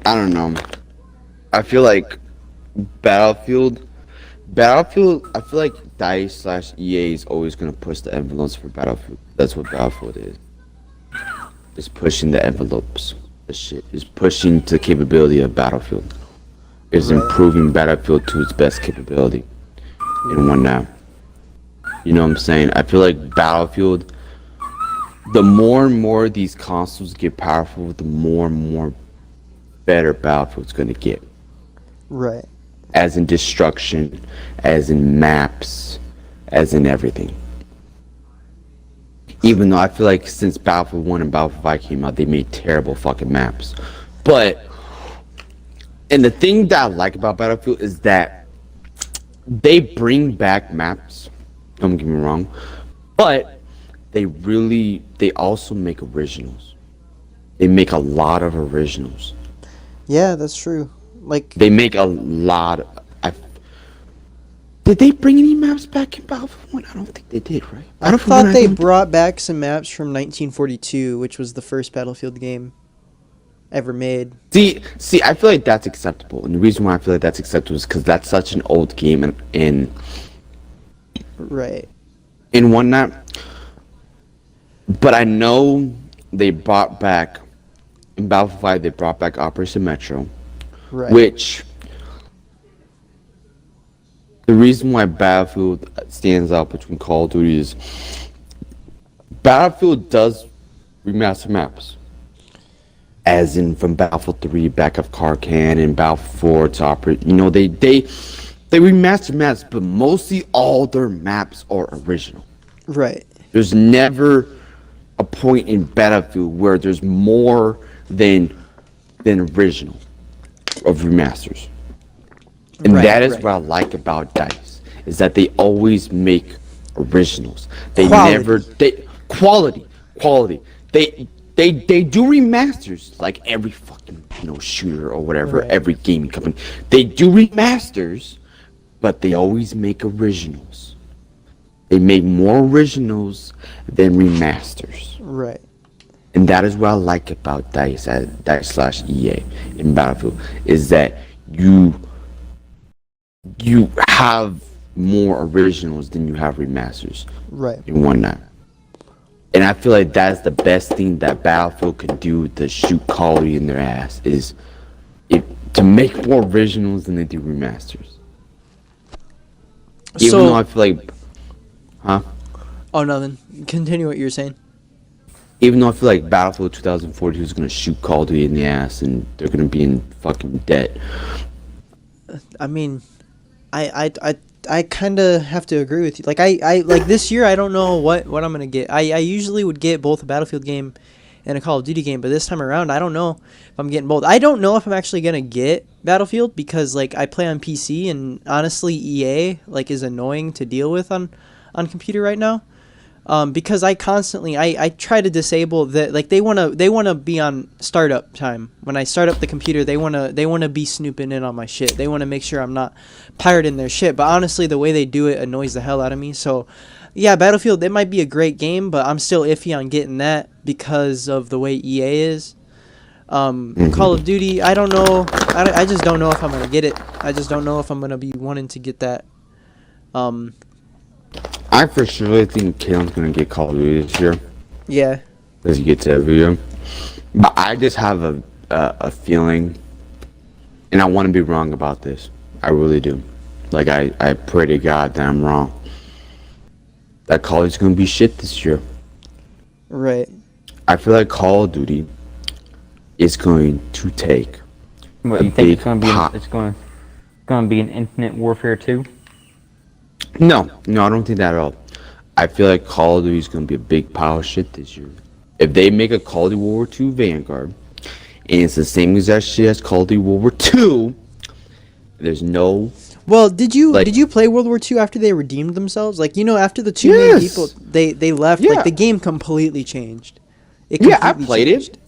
I don't know. I feel like Battlefield. I feel like DICE/EA is always gonna push the envelopes for Battlefield. That's what Battlefield is. It's pushing the envelopes. The shit is pushing the capability of Battlefield. It's improving Battlefield to its best capability in one now. You know what I'm saying? I feel like Battlefield. The more and more these consoles get powerful, the more and more better Battlefield's gonna get. Right. As in destruction, as in maps, as in everything. Even though I feel like since Battlefield 1 and Battlefield 5 came out, they made terrible fucking maps. And the thing that I like about Battlefield is that they bring back maps, don't get me wrong, but they also make originals. They make a lot of originals. Yeah, that's true. Like They make a lot of... Did they bring any maps back in Battlefield 1? I don't think they did, right? I thought they brought back some maps from 1942, which was the first Battlefield game ever made. See, I feel like that's acceptable. And the reason why I feel like that's acceptable is because that's such an old game Right. in whatnot. But I know they brought back... In Battlefield 5, they brought back Operation Metro. Right. Which... The reason why Battlefield stands out between Call of Duty is Battlefield does remaster maps. As in from Battlefield 3 back of Karkan and Battlefield 4 to Operate. You know, they remaster maps, but mostly all their maps are original. Right. There's never a point in Battlefield where there's more than original of remasters. And that is what I like about DICE, is that they always make originals. They quality. They do remasters like every fucking shooter or whatever, every gaming company. They do remasters, but they always make originals. They make more originals than remasters. Right. And that is what I like about DICE/EA in Battlefield, is that you have more originals than you have remasters. Right. And whatnot. And I feel like that's the best thing that Battlefield can do to shoot Call of Duty in their ass, is to make more originals than they do remasters. Even though I feel like... Huh? Oh, nothing. Continue what you were saying. Even though I feel like Battlefield 2042 is going to shoot Call of Duty in the ass and they're going to be in fucking debt. I mean... I kind of have to agree with you. Like I like this year, I don't know what I'm gonna get. I usually would get both a Battlefield game in a Call of Duty game. But this time around, I don't know if I'm getting both. I don't know if I'm actually gonna get Battlefield because like I play on PC, and honestly, EA like is annoying to deal with on computer right now. Because I constantly I try to disable that, like they wanna be on startup time. When I start up the computer, they wanna be snooping in on my shit. They wanna make sure I'm not pirating their shit. But honestly, the way they do it annoys the hell out of me. So yeah, Battlefield, it might be a great game, but I'm still iffy on getting that because of the way EA is. Call of Duty, I don't know. I just don't know if I'm gonna get it. I just don't know if I'm gonna be wanting to get that. I for sure think Kalen's gonna get Call of Duty this year. Yeah. Because he gets it every year. But I just have a feeling, and I want to be wrong about this. I really do. Like, I pray to God that I'm wrong. That Call of Duty's gonna be shit this year. Right. I feel like Call of Duty is going to take. What, you think it's going to be an Infinite Warfare 2? No, I don't think that at all. I feel like Call of Duty is going to be a big pile of shit this year. If they make a Call of Duty World War II Vanguard, and it's the same exact shit as Call of Duty World War II, there's no... Well, did you play World War II after they redeemed themselves? Like, you know, after the two main people, they left, like, the game completely changed. I played it.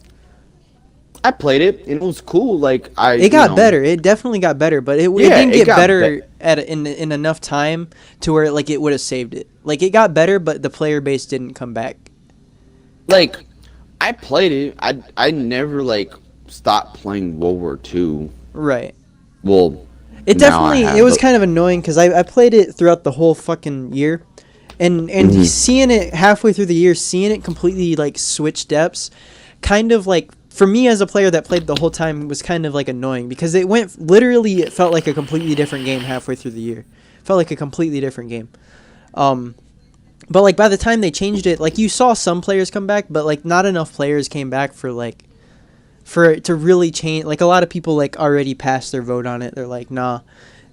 I played it, and it was cool. Like, it got better. It definitely got better, but it didn't get better in enough time to where it would have saved it. Like, it got better, but the player base didn't come back. Like, I played it. I never like stopped playing World War II. Right. Well, it was kind of annoying because I played it throughout the whole fucking year, and seeing it halfway through the year, seeing it completely like switch depths, kind of like. For me as a player that played the whole time was kind of like annoying because it felt like a completely different game halfway through the year. It felt like a completely different game. But like by the time they changed it, like you saw some players come back, but like not enough players came back for it to really change. Like a lot of people like already passed their vote on it. They're like, nah,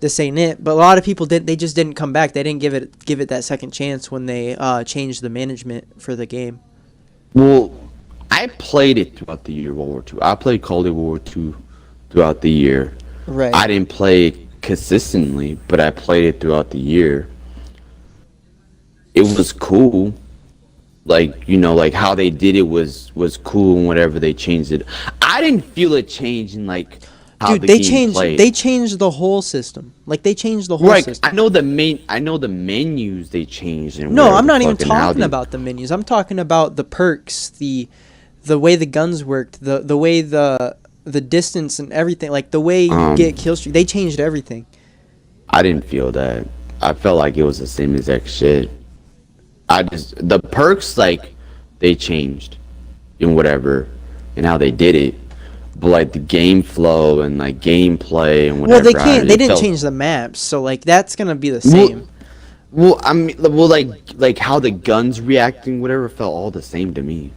this ain't it. But a lot of people they just didn't come back. They didn't give it that second chance when they changed the management for the game. Well, I played it throughout the year, World War II. I played Call of Duty World War II throughout the year. Right. I didn't play it consistently, but I played it throughout the year. It was cool. Like, you know, like how they did it was cool and whatever they changed it. I didn't feel it changing like how the game played. They changed the whole system. Like they changed the whole system. I know the menus they changed and no, I'm not even talking about the menus. I'm talking about the perks, the way the guns worked, the way the distance and everything, like the way you get kill streak, they changed everything. I didn't feel that. I felt like it was the same exact shit. The perks, like, they changed and whatever, and how they did it, but like the game flow and like gameplay and whatever. Well, they didn't change the maps, so like that's gonna be the same. Well, I mean, like how the guns reacting, whatever, felt all the same to me.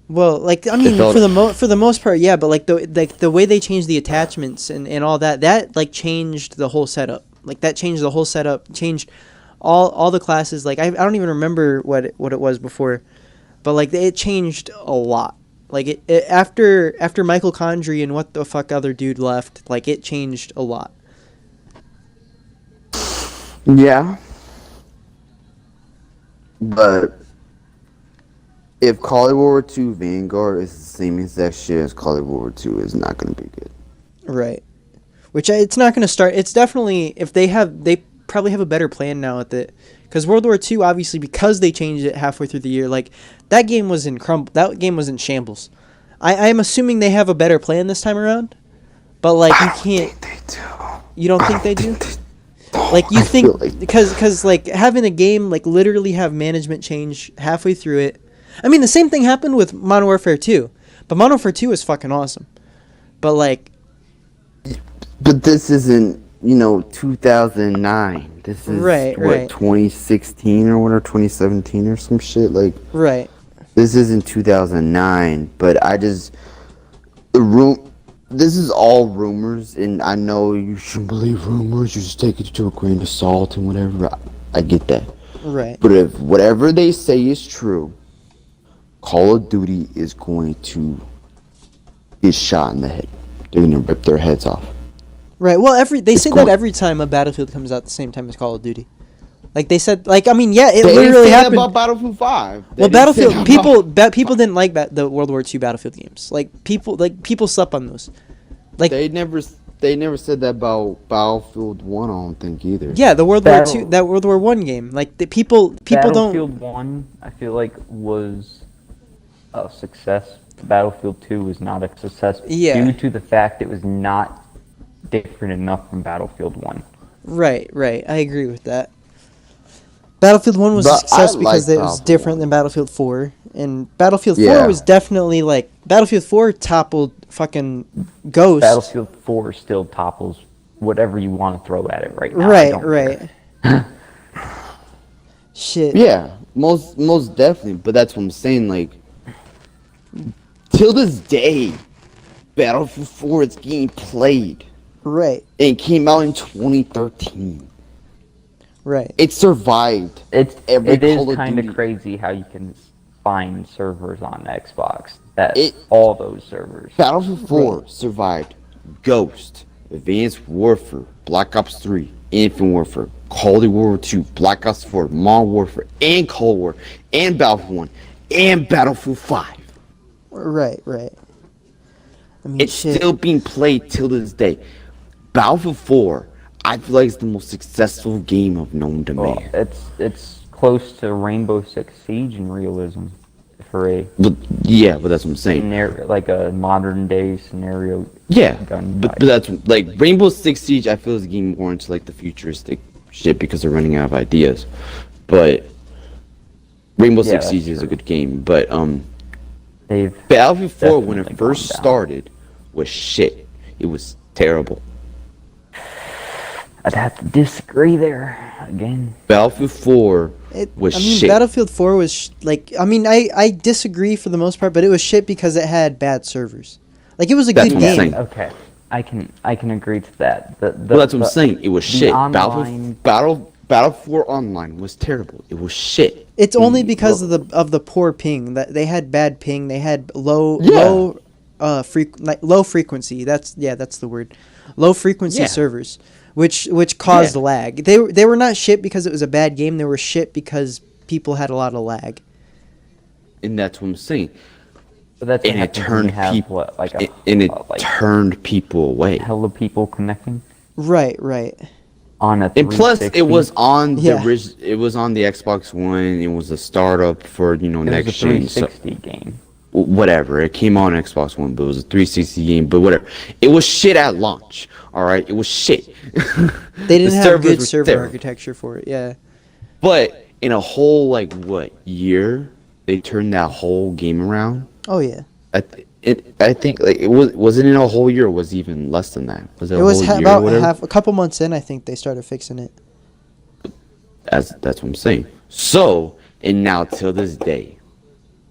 Well, like I mean, for the most part, yeah. But like the way they changed the attachments and all that like changed the whole setup. Like that changed the whole setup, changed all the classes. Like I don't even remember what it was before, but like it changed a lot. Like it after Michael Condrey and what the fuck other dude left, like it changed a lot. Yeah, but. If Call of Duty World War II Vanguard is the same exact shit as Call of Duty World War II, it's not going to be good. Right. Which it's not going to start. It's definitely, if they probably have a better plan now with it. Because World War II, obviously, because they changed it halfway through the year, like, that game was in shambles. I'm assuming they have a better plan this time around. But, like, you can't. I don't think they do. You don't think they do? Like, you think, because, like, having a game, like, literally have management change halfway through it. I mean, the same thing happened with Modern Warfare 2. But Modern Warfare 2 is fucking awesome. But, like... But this isn't, 2009. This is, 2016 or whatever, 2017 or some shit? Like... Right. This isn't 2009, but I just... This is all rumors, and I know you shouldn't believe rumors. You just take it to a grain of salt and whatever. I get that. Right. But if whatever they say is true... Call of Duty is going to get shot in the head. They're gonna rip their heads off. Right. Well, they It's say going- that every time a Battlefield comes out at the same time as Call of Duty. Like they said, like I mean, yeah, it They didn't literally say that happened. about Battlefield 5. They Well, didn't say Battlefield that about- people didn't like the World War II Battlefield games. Like people slept on those. Like They never said that about Battlefield 1. I don't think either. yeah, the World Battle- War II, that World War One game. Like the people don't. Battlefield 1, I feel like, was a success. Battlefield 2 was not a success Yeah. due to the fact it was not different enough from Battlefield 1. Right. I agree with that. Battlefield 1 was a But success I because like it was Battlefield different 1. than Battlefield 4. And Battlefield 4 Yeah. was definitely like Battlefield 4 toppled fucking Ghost. Battlefield 4 still topples whatever you want to throw at it right now. I don't Right. care. Shit. Yeah, most definitely. But that's what I'm saying. Like, till this day, Battlefield 4 is getting played. Right. It came out in 2013. Right. It survived. It Every is Call of kind of Duty. crazy how you can find servers on Xbox. It- All those servers. Battlefield 4 survived Ghost, Advanced Warfare, Black Ops 3, Infinite Warfare, Call of Duty World War 2, Black Ops 4, Modern Warfare, and Cold War, and Battlefield 1, and Battlefield 5. Right. I mean, It's shit. still being played till this day. Battlefield 4, I feel like it's the most successful game of known to Well, man. it's close to Rainbow Six Siege in realism for a But yeah, but that's what I'm saying. like a modern day scenario. Yeah, gun but that's like Rainbow Six Siege. I feel is getting more into like the futuristic shit because they're running out of ideas. But Rainbow Yeah, Six that's Siege is a true. good game. But They've Battlefield 4 when definitely it first gone down. started was shit. It was terrible. I'd have to disagree there again. Battlefield 4 was I mean, shit. Battlefield 4 was like. I mean, I disagree for the most part, but it was shit because it had bad servers. Like it was a That's good what I'm game. saying. Okay, I can agree to that. Well, that's what I'm saying. It was the shit. online- Battlefield 4 Online was terrible. It was shit. It's only Mm, because well, of the poor ping that they had bad ping. They had low Yeah. low frequency. That's the word. Low frequency Yeah. servers, which caused Yeah. lag. They were not shit because it was a bad game. They were shit because people had a lot of lag. and that's what I'm saying. But that's And it what happens when turned you have people. what, like a And it like turned people away. hella people connecting Right. on a. And plus, it 360. was on Yeah. it was on the Xbox One. It was a startup for It was next a gen. So 360 game. whatever. It came on Xbox One, but it was a 360 game. But whatever. It was shit at launch. All right, it was shit. They didn't The have servers good were server terrible. architecture for it. Yeah. But in a whole year, they turned that whole game around. Oh yeah. I think like it wasn't in a whole year. Or was it even less than that? Was it It a was whole year or about whatever? a couple months in. I think they started fixing it. That's what I'm saying. So, and now till this day,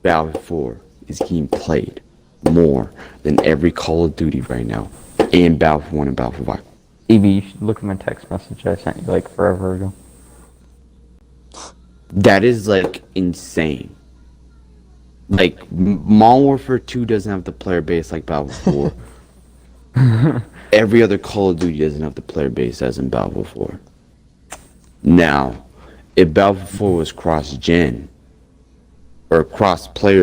Battlefield 4 is getting played more than every Call of Duty right now, and Battlefield 1 and Battlefield 5. Evie, you should look at my text message I sent you like forever ago. That is like insane. Like Modern Warfare 2 doesn't have the player base like Battlefield 4. Every other Call of Duty doesn't have the player base as in Battlefield 4. Now, if Battlefield 4 was cross-gen or cross-play,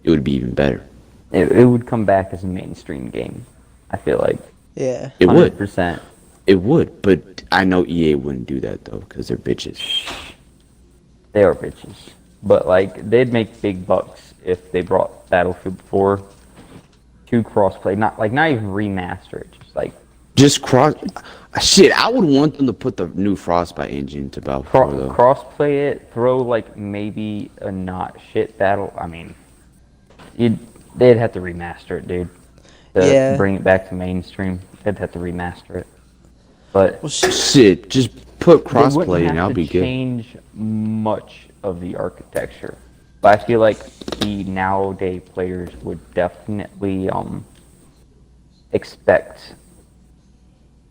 it would be even better. It would come back as a mainstream game. I feel like Yeah. It would. 100%. It would, but I know EA wouldn't do that though, because they're bitches. They are bitches. But like they'd make big bucks if they brought Battlefield 4 to crossplay. Not even remaster it. Just like Just cross. Shit, I would want them to put the new Frostbite engine to Battlefield 4 though. crossplay it. Throw like maybe a not shit battle. I mean, they'd have to remaster it, dude. To Yeah. bring it back to mainstream, they'd have to remaster it. But Well, Shit, just put they wouldn't crossplay and have I'll to be good. change much of the architecture. But I feel like the nowadays players would definitely expect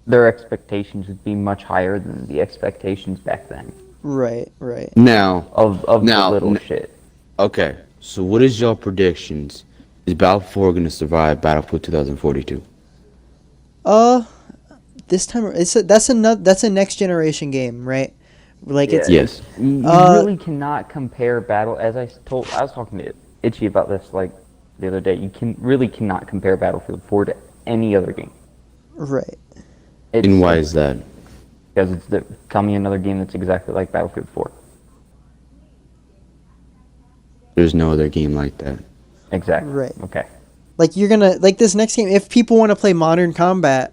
their expectations would be much higher than the expectations back then right. Now, of Now, the little n- shit. Okay, so what is your predictions? Is Battlefield 4 going to survive Battlefield 2042? Uh, this time that's a next generation game, right? Like Yeah, it's Yes. you really cannot compare battle. As I was talking to Itchy about this like the other day. You cannot compare Battlefield 4 to any other game. right. And why It's is that? because tell me another game that's exactly like Battlefield 4. There's no other game like that. Exactly. Right. Okay. Like you're gonna like this next game. If people want to play modern combat,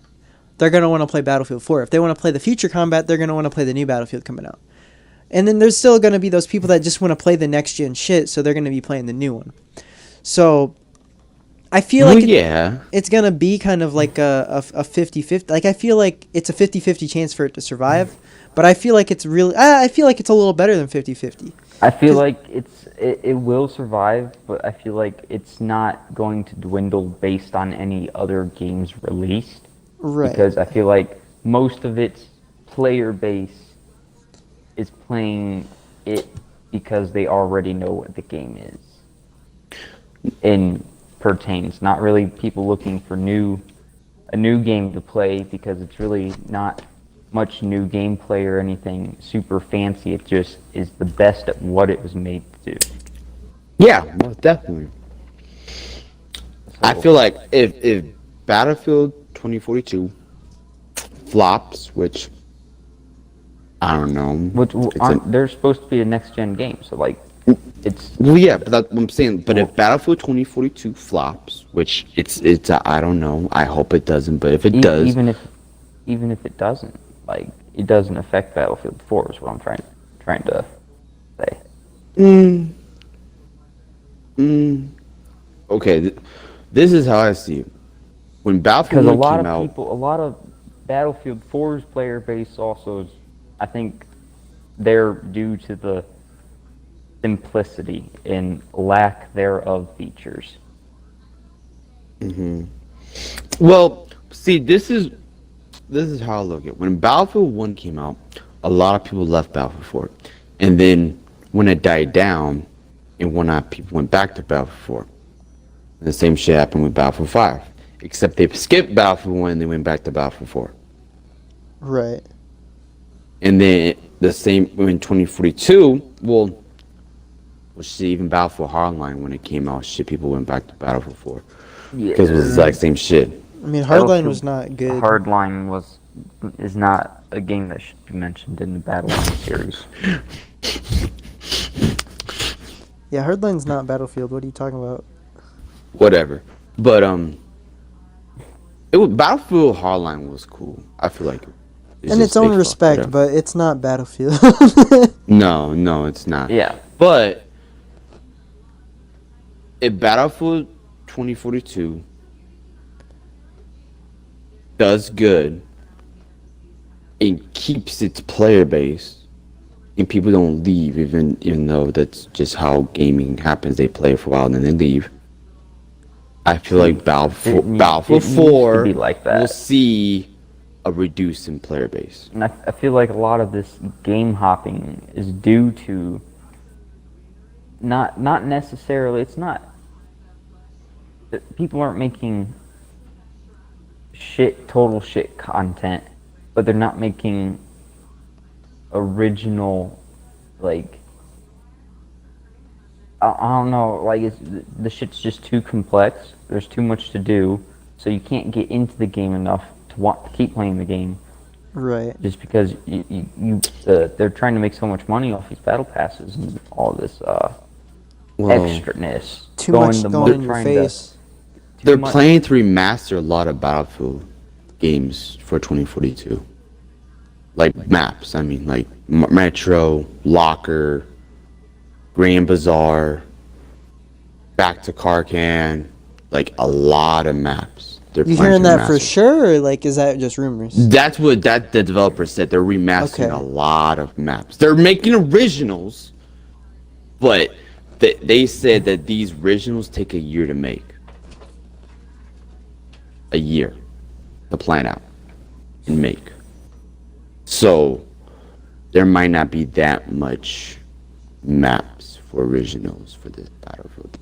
they're gonna want to play Battlefield 4. If they want to play the future combat, they're gonna want to play the new Battlefield coming out. And then there's still gonna be those people that just want to play the next gen shit, so they're gonna be playing the new one. So I feel Well, like yeah. it's gonna be kind of like a 50-50. Like I feel like it's a 50-50 chance for it to survive, but I feel like it's really I feel like it's a little better than 50-50. I feel 'Cause- like it will survive, but I feel like it's not going to dwindle based on any other games released. Right. Because I feel like most of its player base is playing it because they already know what the game is. And pertains, not really people looking for a new game to play because it's really not much new gameplay or anything super fancy. It just is the best at what it was made to do. Yeah, most definitely. I So- feel like if Battlefield 2042 flops, which I don't know. Which it's aren't they're supposed to be a next gen game, so like it's well, yeah, but that's what I'm saying. But if Battlefield 2042 flops, which it's I don't know. I hope it doesn't. But if it does, even if it doesn't, like it doesn't affect Battlefield 4 is what I'm trying to say. okay, this is how I see it. When Battlefield Because 1 came out, a lot of Battlefield 4's player base also is, I think, they're due to the simplicity and lack thereof features. well, see, this is how I look at it. When Battlefield 1 came out, a lot of people left Battlefield 4. And then when it died down, and when people went back to Battlefield 4. And the same shit happened with Battlefield 5. Except they skipped Battlefield 1 and they went back to Battlefield 4. Right. And then the same in 2042, well, shit, even Battlefield Hardline, when it came out, shit, people went back to Battlefield 4. Yeah. Because it was the exact same shit. I mean, Hardline was not good. Hardline is not a game that should be mentioned in the Battleline series. Yeah, Hardline's not Battlefield. What are you talking about? Whatever. But Battlefield Hardline was cool. I feel like In its own respect, but but it's not Battlefield. no, it's not. Yeah. But if Battlefield 2042 does good and keeps its player base, and people don't leave, even though that's just how gaming happens. They play for a while and then they leave. I feel like Battlefield needs to 4 be like that. will see a reduce in player base. And I feel like a lot of this game hopping is due to not necessarily, it's not that people aren't making total shit content, but they're not making original, like, I don't know, like the shit's just too complex. There's too much to do, so you can't get into the game enough to want to keep playing the game. Right. Just because they're trying to make so much money off these battle passes and all this extraness. Too much going in your trying to- face. They're much- planning to remaster a lot of Battlefield games for 2042. Like maps, I mean, like Metro, Locker, Grand Bazaar, back to Karkan, like a lot of maps. They're You planning hearing to that for remaster. sure, or like is that just rumors? That's what the developer said. They're remastering Okay. a lot of maps. They're making originals, but they said that these originals take a year to make. A year to plan out and make. So there might not be that much maps for originals for this Battlefield.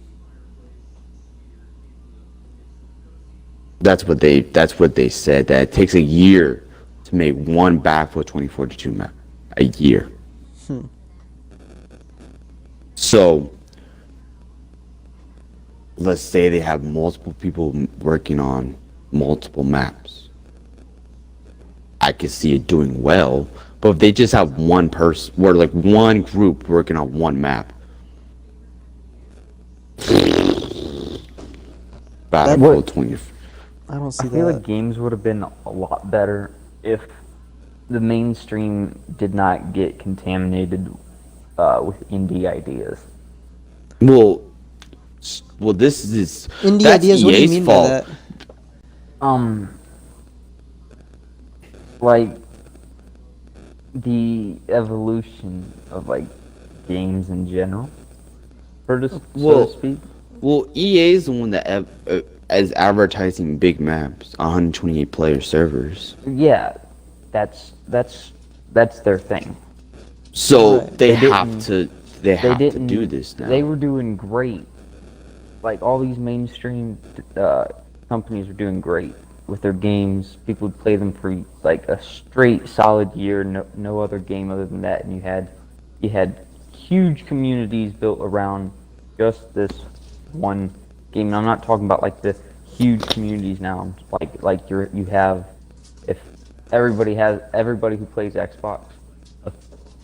That's what they said, that it takes a year to make one Battlefield 2042 map. A year. So let's say they have multiple people working on multiple maps. I could see it doing well, but if they just have one person, or like one group working on one map, Battlefield 20. I don't see I feel that. like games would have been a lot better if the mainstream did not get contaminated with indie ideas. Well, this is Indie that's ideas. What do you EA's mean fault. by that? Like the evolution of like games in general, so Well, to speak. Well, EA is the one that is advertising big maps, 128 player servers. Yeah, that's their thing. So Right. they They have didn't- to do this now. They were doing great. Like all these mainstream companies were doing great with their games. People would play them for like a straight solid year. No other game other than that, and you had huge communities built around just this one game. And I'm not talking about like the huge communities now. Like you have, if everybody who plays Xbox, a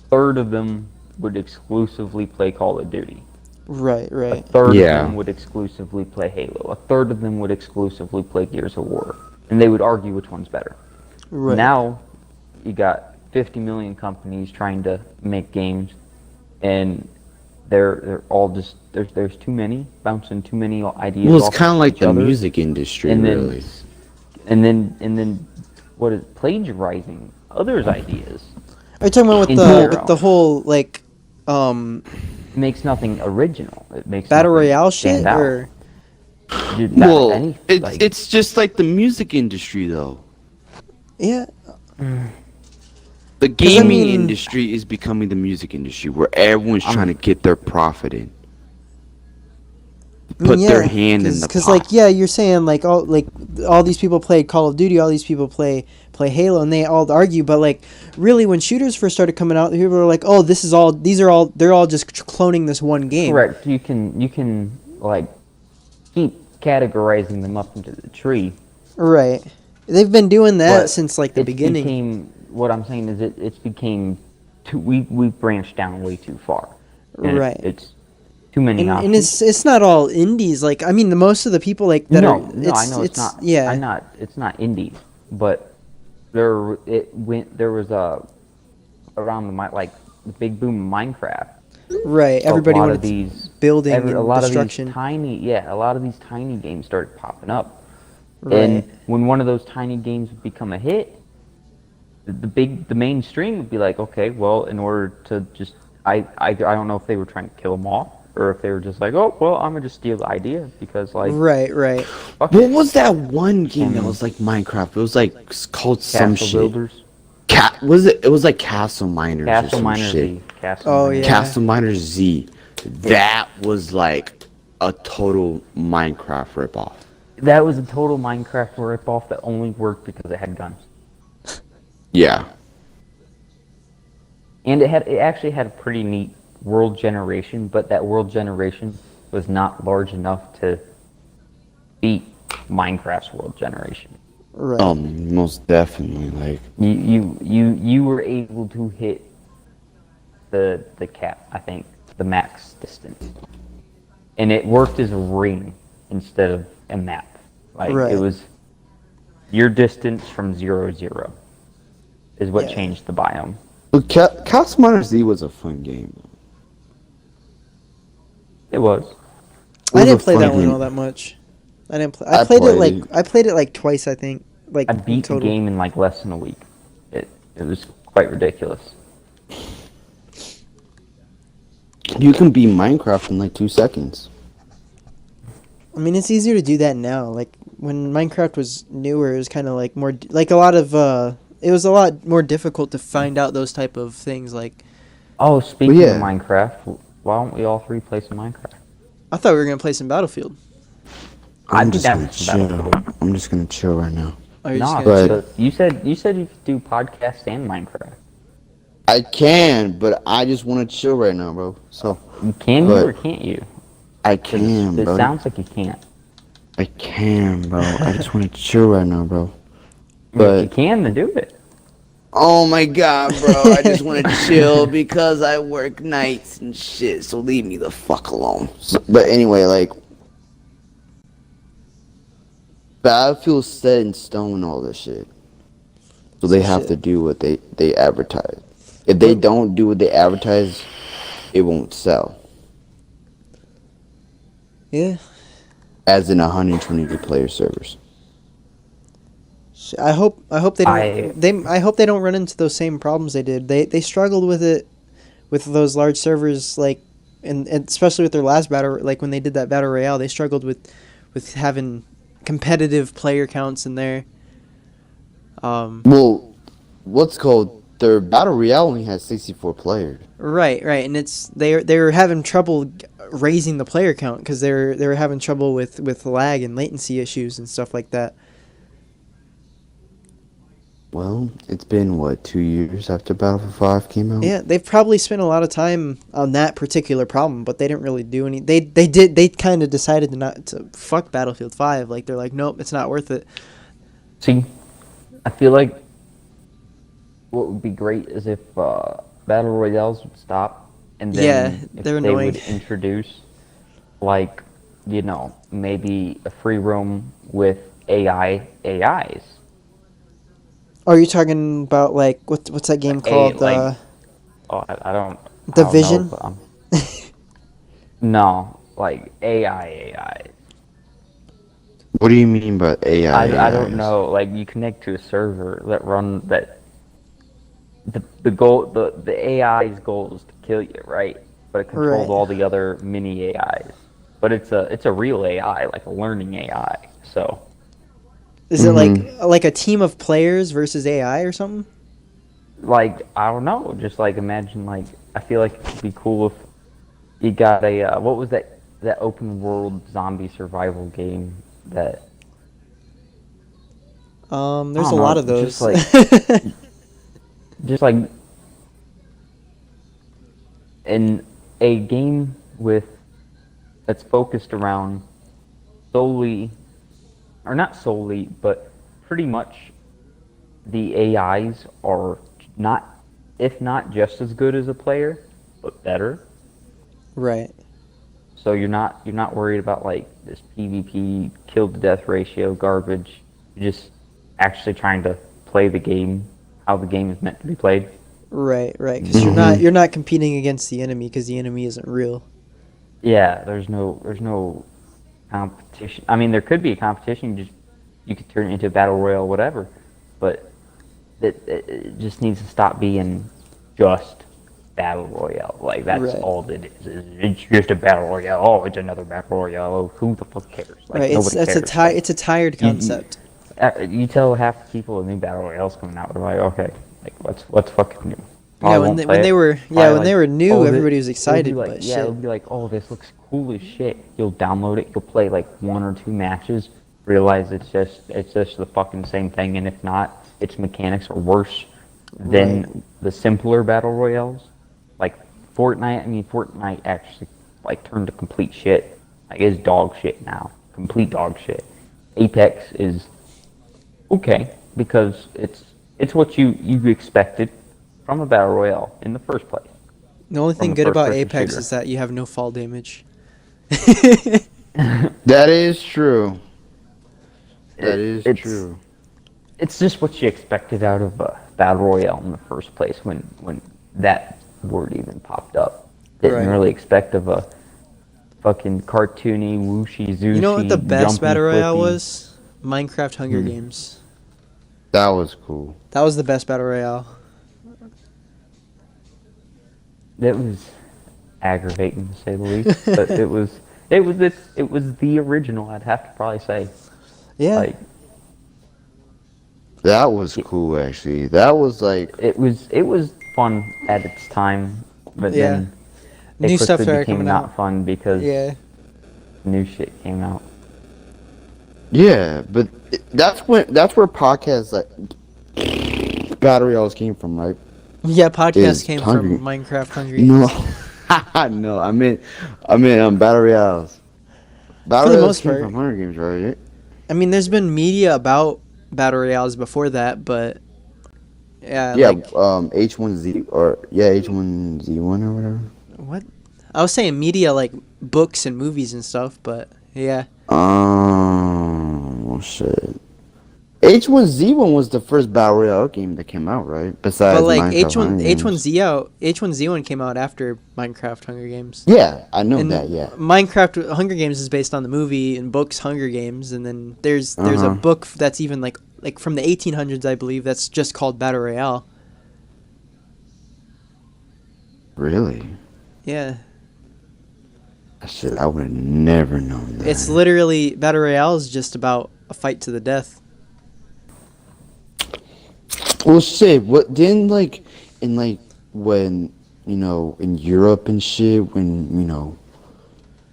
third of them would exclusively play Call of Duty. Right. A Right. third Yeah. of them would exclusively play Halo. A third of them would exclusively play Gears of War. And they would argue which one's better. Right. Now, you got 50 million companies trying to make games, and they're all just there's too many, bouncing too many ideas. Well, it's off kind of like each the other, music industry, and then really. and then what is plagiarizing others' ideas? Are you talking about In with general. the whole like It makes nothing original. It makes battle nothing royale stand shit out. or Dude, Well, anything, like- it's just like the music industry, though. yeah? The 'Cause, I gaming mean- industry is becoming the music industry, where everyone's trying to get their profit in. I mean, Put their yeah, hand in the pot. Because like yeah, you're saying like all these people play Call of Duty, all these people play Halo, and they all argue. But like really, when shooters first started coming out, people were like, oh, they're all just cloning this one game. Correct. You can like keep categorizing them up into the tree. Right. They've been doing that but since like the beginning. What I'm saying is it's became too. We branched down way too far. And Right. It's too many And options. it's not all indies. Like I mean, the most of the people like that no, are. no, I know it's not. Yeah. It's not indies, but there was around the big boom of Minecraft. Right. Everybody a lot wanted of these building a and lot destruction. of these tiny games started popping up. Right. And when one of those tiny games would become a hit, the mainstream would be like, okay, well, in order to just I don't know if they were trying to kill them off or if they were just like, oh, well, I'm gonna just steal the idea because like Right. fuck What it. was that one game that was like Minecraft? It was like called some Castle shit. Builders, Was it? It was like Castle Miners or Castle some Miners shit. Z, Castle Oh, Miners. yeah. Castle Miners Z. That was like a total Minecraft ripoff. That was a total Minecraft ripoff that only worked because it had guns. Yeah. And it actually had a pretty neat world generation, but that world generation was not large enough to beat Minecraft's world generation. Right. Most definitely. Like, You were able to hit the cap, I think, the max distance. And it worked as a ring instead of a map. Like Right. it was your distance from 0-0 is what Yeah. changed the biome. but Castle Miners Z was a fun game. It was. I was didn't a play fun that one game. all that much. I didn't play. I I played it played like I played it like twice. I think like I in beat the total. game in like less than a week. It was quite ridiculous. You can beat Minecraft in like 2 seconds. I mean, it's easier to do that now. Like when Minecraft was newer, it was kind of like more like a lot of. It was a lot more difficult to find out those type of things. Like Oh, speaking yeah. of Minecraft, why don't we all three play some Minecraft? I thought we were gonna play some Battlefield. I'm I'd be just down gonna for some chill. Battlefield. I'm just gonna chill right now. Oh, you're just No, gonna But- chill? you said you could do podcasts and Minecraft. I can, but I just want to chill right now, bro. So Can you But- or can't you? I 'Cause can, it bro. sounds like you can't. I can, bro. I just want to chill right now, bro. But if you But can, then do it. oh my god, bro! I just want to chill because I work nights and shit. So leave me the fuck alone. But anyway, like Battlefield's set in stone and all this shit. So they have Shit. to do what they advertise. If they don't do what they advertise, it won't sell. Yeah. As in 120 player servers. I hope they I- don't. I hope they don't run into those same problems they did. They struggled with it, with those large servers, like, and especially with their last battle, like when they did that battle royale, they struggled with having competitive player counts in there. Well, what's called their battle royale only has 64 players. Right, and they were having trouble raising the player count because they were having trouble with lag and latency issues and stuff like that. Well, it's been what, 2 years after Battlefield 5 came out? Yeah, they've probably spent a lot of time on that particular problem, but they didn't really do any. They kind of decided to fuck Battlefield 5. Like they're like, nope, it's not worth it. See, I feel like what would be great is if battle royales would stop, and then Yeah, if they're they annoying. would introduce, like, maybe a free roam with AIs. Are you talking about like what's that game called? like- Oh, I don't. Division? I don't know, but, no, like AI. What do you mean by AI? I don't know. Like you connect to a server that run that. The goal the AI's goal is to kill you, right? But it controls Right. all the other mini AIs. But it's a real AI, like a learning AI. So Is it like a team of players versus AI or something? like I don't know, just like imagine like I feel like it'd be cool if you got a what was that open world zombie survival game that There's I a don't lot know, of those. just like in a game that's focused around solely or not solely but pretty much the AIs are not if not just as good as a player but better, Right. so you're not worried about like this PvP kill to death ratio garbage. You're just actually trying to play the game how the game is meant to be played. Right. Because you're not competing against the enemy because the enemy isn't real. Yeah, there's no competition. I mean, there could be a competition. You could turn it into a battle royale, whatever. But it just needs to stop being just battle royale. Like that's Right. all it is. It's just a battle royale. Oh, it's another battle royale. Oh, who the fuck cares? Like Right. nobody cares. It's a tired concept. You tell half the people a new battle royale's coming out, they're like, okay, like what's fucking new? Oh, Yeah, I when won't they, play when they it. were Probably when they were new, oh, everybody was it'll be excited. like, But yeah, it'll shit. be like, oh, this looks cool as shit. You'll download it, you'll play like 1 or 2 matches, realize it's just the fucking same thing, and if not, its mechanics are worse than Right. the simpler battle royales. Like Fortnite, I mean, Fortnite actually like turned to complete shit. Like it's dog shit now, complete dog shit. Apex is okay because it's what you expected from a battle royale in the first place. The only thing a good about first-person Apex shooter. is that you have no fall damage. That is true. That is It's- true. It's just what you expected out of a battle royale in the first place when that word even popped up. Didn't Right. really expect of a fucking cartoony, whooshy, zooshy, You know what the best jumpy, battle royale flippy- was? Minecraft Hunger Games. That was cool. That was the best battle royale. It was aggravating to say the least, but it was the original. I'd have to probably say. Yeah. Like That was cool, actually. That was like, it was fun at its time, but Yeah. then It New quickly stuff started became coming not out. fun because Yeah. new shit came out. Yeah, but that's where podcasts like Battle Royales came from, right? Yeah, podcast Is came Hunger. from Minecraft Hunger No, Games. no, I meant Battle Royales. For Battle the Royales most came part. from Hunger Games, right? I mean, there's been media about battle royales before that, but yeah, Yeah, like H1Z or yeah H1Z1 or whatever. what? I was saying media like books and movies and stuff, but yeah. Shit. H1Z1 was the first Battle Royale game that came out, right? But Besides like Minecraft H1 Hunger Games. H1Z1 came out after Minecraft Hunger Games. Yeah, I know And that. Yeah. Minecraft Hunger Games is based on the movie and books Hunger Games, and then there's a Uh-huh. book that's even like from the 1800s, I believe, that's just called Battle Royale. Really? Yeah. Shit, I would have never known that. It's literally Battle Royale is just about a fight to the death. Well, shit. What didn't in when in Europe and shit when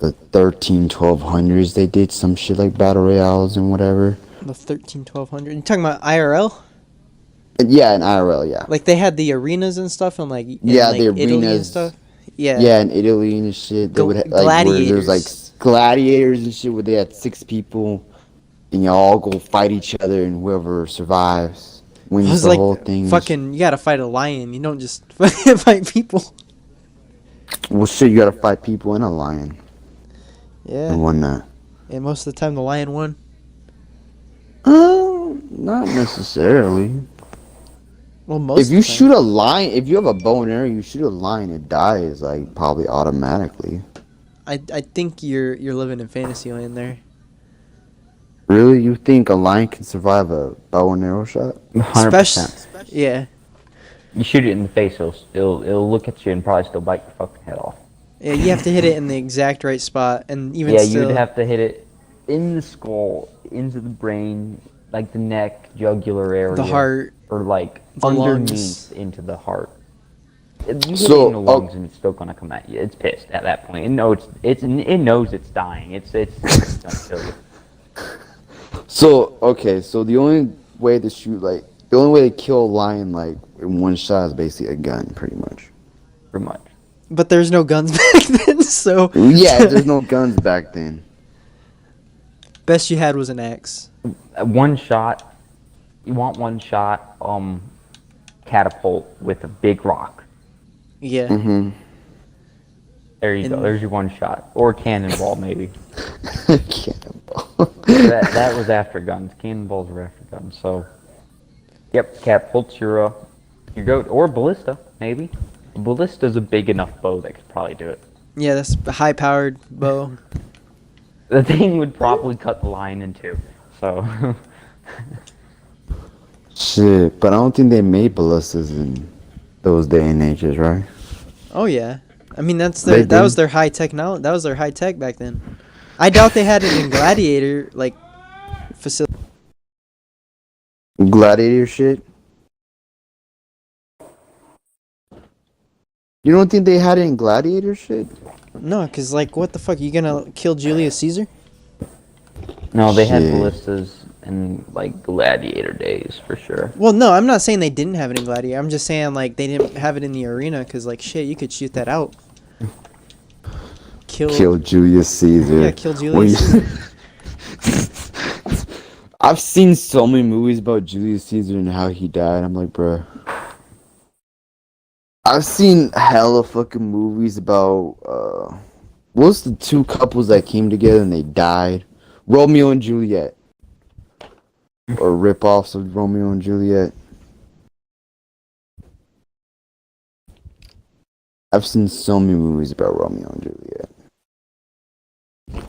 the 1200s they did some shit like battle royales and whatever. The 13-1200. You talking about IRL? Yeah, in IRL, yeah. Like they had the arenas and stuff in like Yeah, the Italy and arenas. stuff. Yeah. Yeah, in Italy and shit, they would where there was Gladiators. gladiators and shit where they had 6 people and you all go fight each other and whoever survives It wins was the like whole thing. fucking. You gotta fight a lion. You don't just fight people. Well, shit, you gotta fight people and a lion Yeah. and whatnot. And most of the time the lion won. Not necessarily. Well, most If of you the shoot a lion, if you have a bow and arrow, you shoot a lion, it dies like probably automatically. I think you're living in fantasy land there. Really, you think a lion can survive a bow and arrow shot? 100%. Yeah. You shoot it in the face, it'll look at you and probably still bite your fucking head off. Yeah, you have to hit it in the exact right spot, and even Yeah, still, you'd have to hit it in the skull, into the brain, like the neck, jugular area. the heart. Or like the underneath lungs. into the heart. You hit So, it in the lungs and it's still gonna come at you. It's pissed at that point. It knows it knows it's dying. It's gonna kill you. So okay, so the only way to shoot the only way to kill a lion in one shot is basically a gun, pretty much. Pretty much. But there's no guns back then, so Yeah, there's no guns back then. best you had was an axe. One shot. You want one shot. Catapult with a big rock. Yeah. Mm-hmm. There you go. There's your one shot. Or cannonball, maybe. Cannonball. that was after guns. Cannonballs were after guns. So, yep, catapult's your goat. Or ballista, maybe. Ballista's a big enough bow that could probably do it. Yeah, that's a high-powered bow. The thing would probably cut the lion in two. So, Shit, but I don't think they made ballistas in those day and ages, right? Oh yeah. I mean that They was did. their high technology. That was their high tech back then. I doubt they had it in Gladiator facility. Gladiator shit. You don't think they had it in Gladiator shit? No, cause what the fuck? You gonna kill Julius Caesar? no, they had Shit. ballistas in, gladiator days, for sure. Well, no, I'm not saying they didn't have it in Gladiator. I'm just saying they didn't have it in the arena, cause shit, you could shoot that out. Kill Julius Caesar. Yeah, kill Julius Caesar. I've seen so many movies about Julius Caesar and how he died. I'm like, bruh. I've seen hella fucking movies about what's the two couples that came together and they died? Romeo and Juliet. Or rip-offs of Romeo and Juliet. I've seen so many movies about Romeo and Juliet.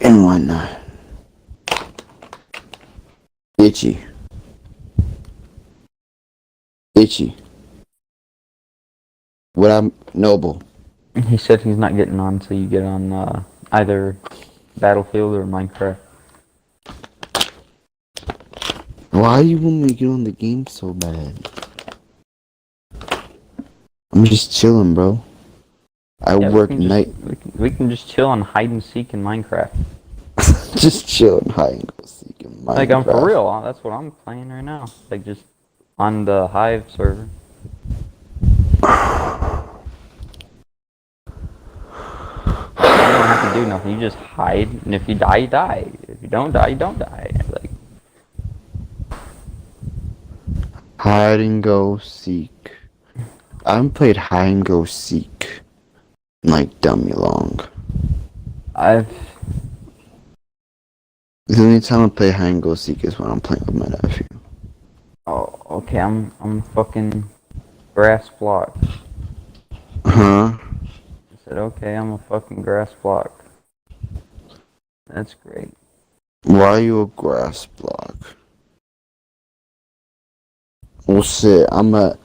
And whatnot. Itchy. What I'm Noble. He said he's not getting on until you get on either Battlefield or Minecraft. Why you want me to get on the game so bad? I'm just chilling, bro. I Yeah, work night. we can just chill on hide and seek in Minecraft. Just chill and hide and go seek in Minecraft. Like, I'm for real. That's what I'm playing right now. Like, just on the Hive server. Like, you don't have to do nothing. You just hide, and if you die, you die. If you don't die, you don't die. Like, Hide and go seek. I haven't played hide and go seek in like dummy long. I've The only time I play hide and go seek is when I'm playing with my nephew. oh okay. I'm fucking grass block. Huh? I said okay. I'm a fucking grass block. That's great. Why are you a grass block? Well, shit. I'm gonna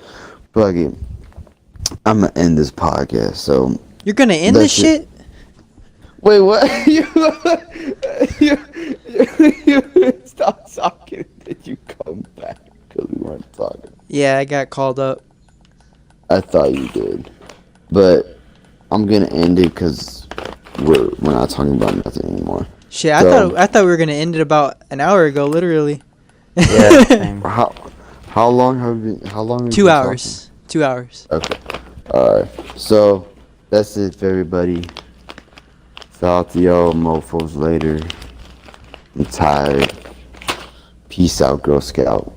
end this podcast. So You're gonna end this That's it. shit? wait, what? you stop talking. Did you come back? Because we weren't talking. Yeah, I got called up. I thought you did, but I'm gonna end it because we're not talking about nothing anymore. Shit, So- I thought we were gonna end it about an hour ago, literally. Yeah, same. How long have we been? How long? Have we 2 been hours. 2 hours. talking? Okay. All right. So that's it for everybody. Talk to y'all mofos later. I'm tired. Peace out, Girl Scout.